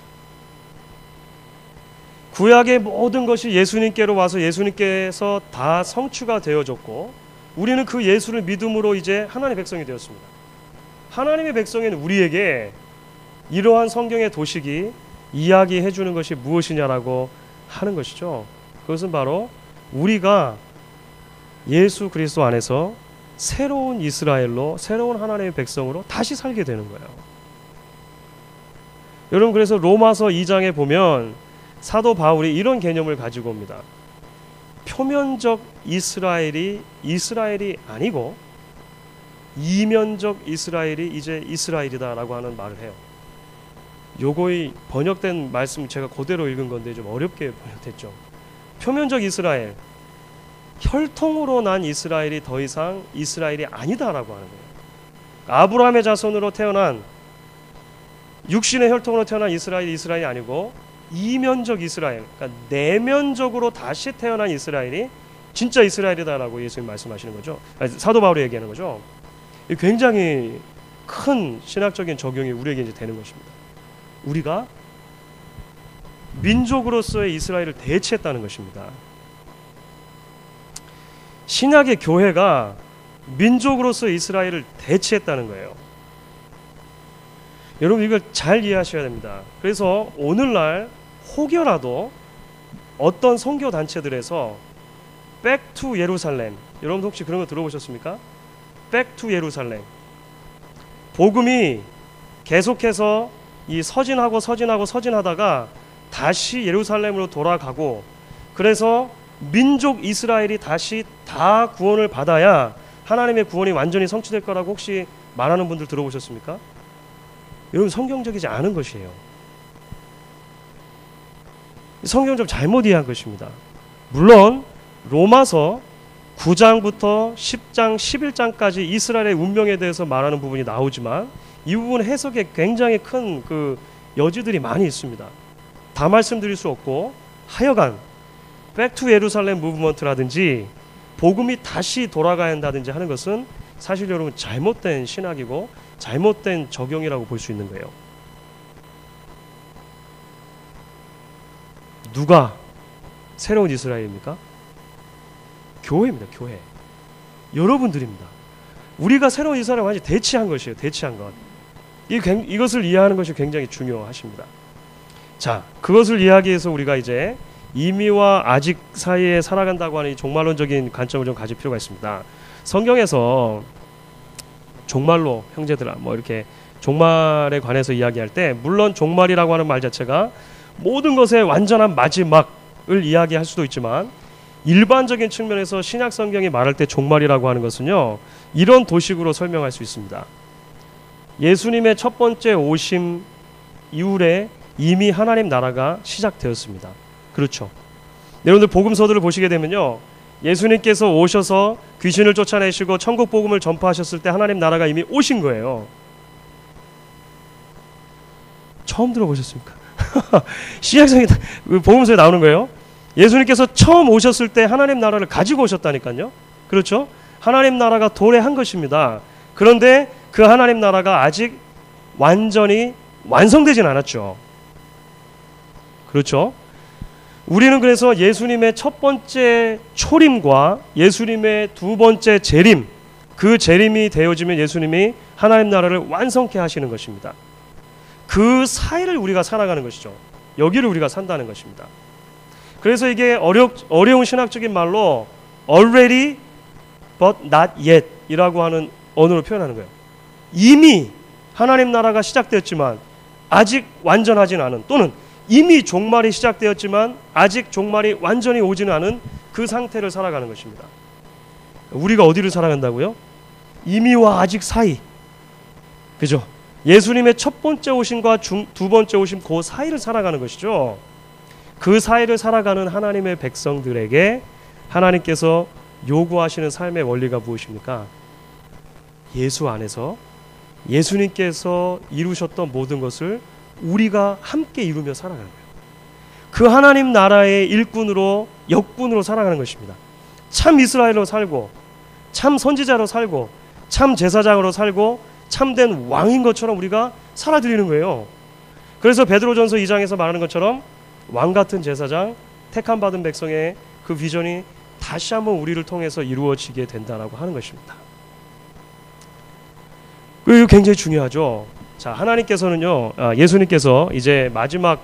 구약의 모든 것이 예수님께로 와서 예수님께서 다 성취가 되어졌고 우리는 그 예수를 믿음으로 이제 하나님의 백성이 되었습니다. 하나님의 백성인 우리에게 이러한 성경의 도식이 이야기해 주는 것이 무엇이냐라고 하는 것이죠. 그것은 바로 우리가 예수 그리스도 안에서 새로운 이스라엘로, 새로운 하나님의 백성으로 다시 살게 되는 거예요. 여러분, 그래서 로마서 2장에 보면 사도 바울이 이런 개념을 가지고 옵니다. 표면적 이스라엘이 아니고 이면적 이스라엘이 이제 이스라엘이다라고 하는 말을 해요. 요거의 번역된 말씀 제가 그대로 읽은 건데 좀 어렵게 번역됐죠. 표면적 이스라엘, 혈통으로 난 이스라엘이 더 이상 이스라엘이 아니다라고 하는 거예요. 아브라함의 자손으로 태어난 육신의 혈통으로 태어난 이스라엘이 아니고 이면적 이스라엘, 그러니까 내면적으로 다시 태어난 이스라엘이 진짜 이스라엘이다라고 예수님 말씀하시는 거죠. 사도 바울이 얘기하는 거죠. 굉장히 큰 신학적인 적용이 우리에게 이제 되는 것입니다. 우리가 민족으로서의 이스라엘을 대체했다는 것입니다. 신약의 교회가 민족으로서의 이스라엘을 대체했다는 거예요. 여러분, 이걸 잘 이해하셔야 됩니다. 그래서 오늘날 혹여라도 어떤 선교 단체들에서 Back to 예루살렘, 여러분 혹시 그런 거 들어보셨습니까? Back to 예루살렘, 복음이 계속해서 이 서진하다가 다시 예루살렘으로 돌아가고, 그래서 민족 이스라엘이 다시 다 구원을 받아야 하나님의 구원이 완전히 성취될 거라고 혹시 말하는 분들 들어보셨습니까? 여러분, 성경적이지 않은 것이에요. 성경 좀 잘못 이해한 것입니다. 물론 로마서 9장부터 10장, 11장까지 이스라엘의 운명에 대해서 말하는 부분이 나오지만 이 부분 해석에 굉장히 큰 그 여지들이 많이 있습니다. 다 말씀드릴 수 없고, 하여간 백투 예루살렘 무브먼트라든지 복음이 다시 돌아가야 한다든지 하는 것은 사실 여러분 잘못된 신학이고 잘못된 적용이라고 볼 수 있는 거예요. 누가 새로운 이스라엘입니까? 교회입니다. 교회. 여러분들입니다. 우리가 새로운 이스라엘을 완전히 대치한 것이에요. 대치한 것. 이것을 이해하는 것이 굉장히 중요하십니다. 자, 그것을 이해하기 위해서 우리가 이제 이미와 아직 사이에 살아간다고 하는 이 종말론적인 관점을 좀 가질 필요가 있습니다. 성경에서 종말로 형제들아 뭐 이렇게 종말에 관해서 이야기할 때 물론 종말이라고 하는 말 자체가 모든 것의 완전한 마지막을 이야기할 수도 있지만 일반적인 측면에서 신약 성경이 말할 때 종말이라고 하는 것은요 이런 도식으로 설명할 수 있습니다. 예수님의 첫 번째 오심 이후에 이미 하나님 나라가 시작되었습니다. 그렇죠. 여러분들 복음서들을 보시게 되면요 예수님께서 오셔서 귀신을 쫓아내시고 천국 복음을 전파하셨을 때 하나님 나라가 이미 오신 거예요. 처음 들어보셨습니까? 신약성이 복음서에 나오는 거예요. 예수님께서 처음 오셨을 때 하나님 나라를 가지고 오셨다니까요. 그렇죠? 하나님 나라가 도래한 것입니다. 그런데 그 하나님 나라가 아직 완전히 완성되진 않았죠. 그렇죠? 우리는 그래서 예수님의 첫 번째 초림과 예수님의 두 번째 재림, 그 재림이 되어지면 예수님이 하나님 나라를 완성케 하시는 것입니다. 그 사이를 우리가 살아가는 것이죠. 여기를 우리가 산다는 것입니다. 그래서 이게 어려운 신학적인 말로 already but not yet 이라고 하는 언어로 표현하는 거예요. 이미 하나님 나라가 시작되었지만 아직 완전하진 않은, 또는 이미 종말이 시작되었지만 아직 종말이 완전히 오지는 않은 그 상태를 살아가는 것입니다. 우리가 어디를 살아간다고요? 이미와 아직 사이. 그죠? 예수님의 첫 번째 오심과 두 번째 오심 그 사이를 살아가는 것이죠. 그 사이를 살아가는 하나님의 백성들에게 하나님께서 요구하시는 삶의 원리가 무엇입니까? 예수 안에서 예수님께서 이루셨던 모든 것을 우리가 함께 이루며 살아가는 거예요. 그 하나님 나라의 일꾼으로 역군으로 살아가는 것입니다. 참 이스라엘로 살고 참 선지자로 살고 참 제사장으로 살고 참된 왕인 것처럼 우리가 살아드리는 거예요. 그래서 베드로전서 2장에서 말하는 것처럼 왕같은 제사장, 택함받은 백성의 그 비전이 다시 한번 우리를 통해서 이루어지게 된다라고 하는 것입니다. 이거 굉장히 중요하죠. 자, 하나님께서는요, 예수님께서 이제 마지막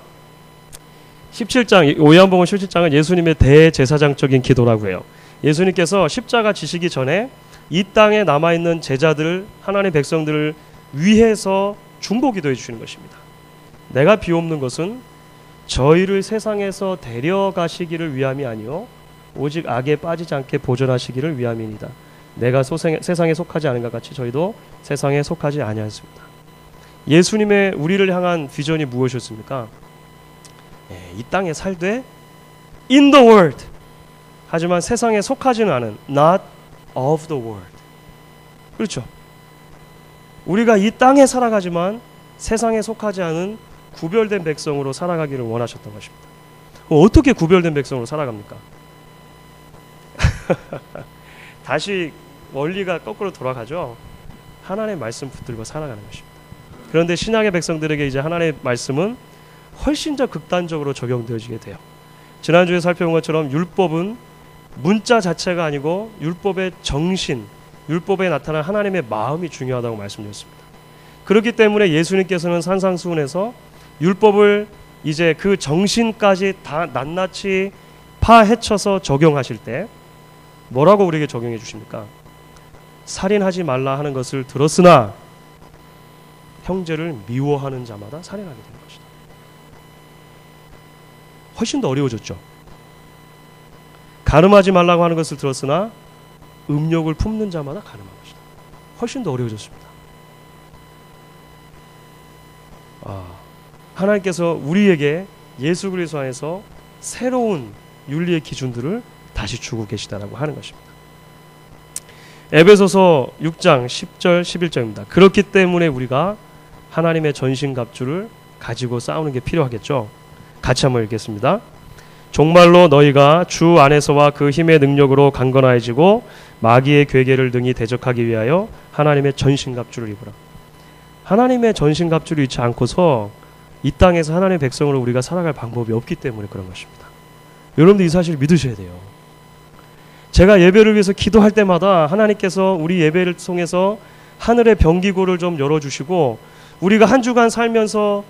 17장, 요한복음 17장은 예수님의 대제사장적인 기도라고 해요. 예수님께서 십자가 지시기 전에 이 땅에 남아있는 제자들, 하나님의 백성들을 위해서 중보기도해 주시는 것입니다. 내가 비옵는 것은 저희를 세상에서 데려가시기를 위함이 아니요 오직 악에 빠지지 않게 보존하시기를 위함이니이다. 내가 세상에 속하지 않은 것 같이 저희도 세상에 속하지 아니하였습니다. 예수님의 우리를 향한 비전이 무엇이었습니까? 이 땅에 살되 in the world, 하지만 세상에 속하지는 않은 not of the world. 그렇죠. 우리가 이 땅에 살아가지만 세상에 속하지 않은 구별된 백성으로 살아가기를 원하셨던 것입니다. 어떻게 구별된 백성으로 살아갑니까? 다시 원리가 거꾸로 돌아가죠. 하나님의 말씀 붙들고 살아가는 것입니다. 그런데 신약의 백성들에게 이제 하나님의 말씀은 훨씬 더 극단적으로 적용되어지게 돼요. 지난주에 살펴본 것처럼 율법은 문자 자체가 아니고 율법의 정신, 율법에 나타난 하나님의 마음이 중요하다고 말씀드렸습니다. 그렇기 때문에 예수님께서는 산상수훈에서 율법을 이제 그 정신까지 다 낱낱이 파헤쳐서 적용하실 때 뭐라고 우리에게 적용해 주십니까? 살인하지 말라 하는 것을 들었으나 형제를 미워하는 자마다 살인하게 되는 것이다. 훨씬 더 어려워졌죠. 간음하지 말라고 하는 것을 들었으나 음욕을 품는 자마다 간음한 것이다. 훨씬 더 어려워졌습니다. 하나님께서 우리에게 예수 그리스도 안에서 새로운 윤리의 기준들을 다시 주고 계시다라고 하는 것입니다. 에베소서 6장 10절 11절입니다. 그렇기 때문에 우리가 하나님의 전신갑주를 가지고 싸우는 게 필요하겠죠. 같이 한번 읽겠습니다. 종말로 너희가 주 안에서와 그 힘의 능력으로 강건하여지고 마귀의 괴계를 등이 대적하기 위하여 하나님의 전신갑주를 입으라. 하나님의 전신갑주를 입지 않고서 이 땅에서 하나님의 백성으로 우리가 살아갈 방법이 없기 때문에 그런 것입니다. 여러분들 이 사실을 믿으셔야 돼요. 제가 예배를 위해서 기도할 때마다 하나님께서 우리 예배를 통해서 하늘의 병기고를 좀 열어주시고, 우리가 한 주간 살면서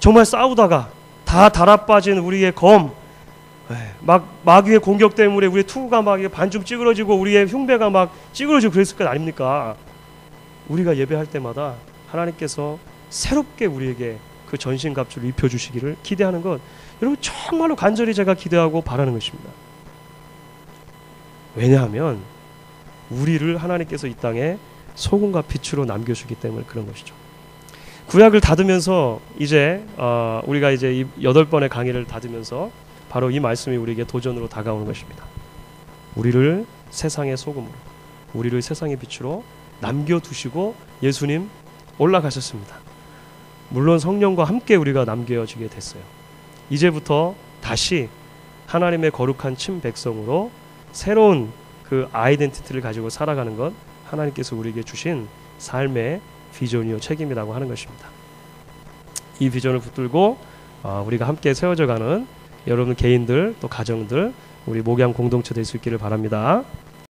정말 싸우다가 다 달아빠진 우리의 검, 마귀의 공격 때문에 우리의 투구가 막 반쯤 찌그러지고 우리의 흉배가 막 찌그러지고 그랬을 것 아닙니까? 우리가 예배할 때마다 하나님께서 새롭게 우리에게 그 전신갑주를 입혀주시기를 기대하는 것, 여러분 정말로 간절히 제가 기대하고 바라는 것입니다. 왜냐하면 우리를 하나님께서 이 땅에 소금과 빛으로 남겨주기 때문에 그런 것이죠. 구약을 닫으면서 이제 우리가 이제 이 8번의 강의를 닫으면서 바로 이 말씀이 우리에게 도전으로 다가오는 것입니다. 우리를 세상의 소금으로, 우리를 세상의 빛으로 남겨두시고 예수님 올라가셨습니다. 물론 성령과 함께 우리가 남겨지게 됐어요. 이제부터 다시 하나님의 거룩한 친 백성으로 새로운 그 아이덴티티를 가지고 살아가는 것, 하나님께서 우리에게 주신 삶의 비전이요 책임이라고 하는 것입니다. 이 비전을 붙들고 우리가 함께 세워져가는 여러분 개인들 또 가정들, 우리 목양 공동체 될 수 있기를 바랍니다.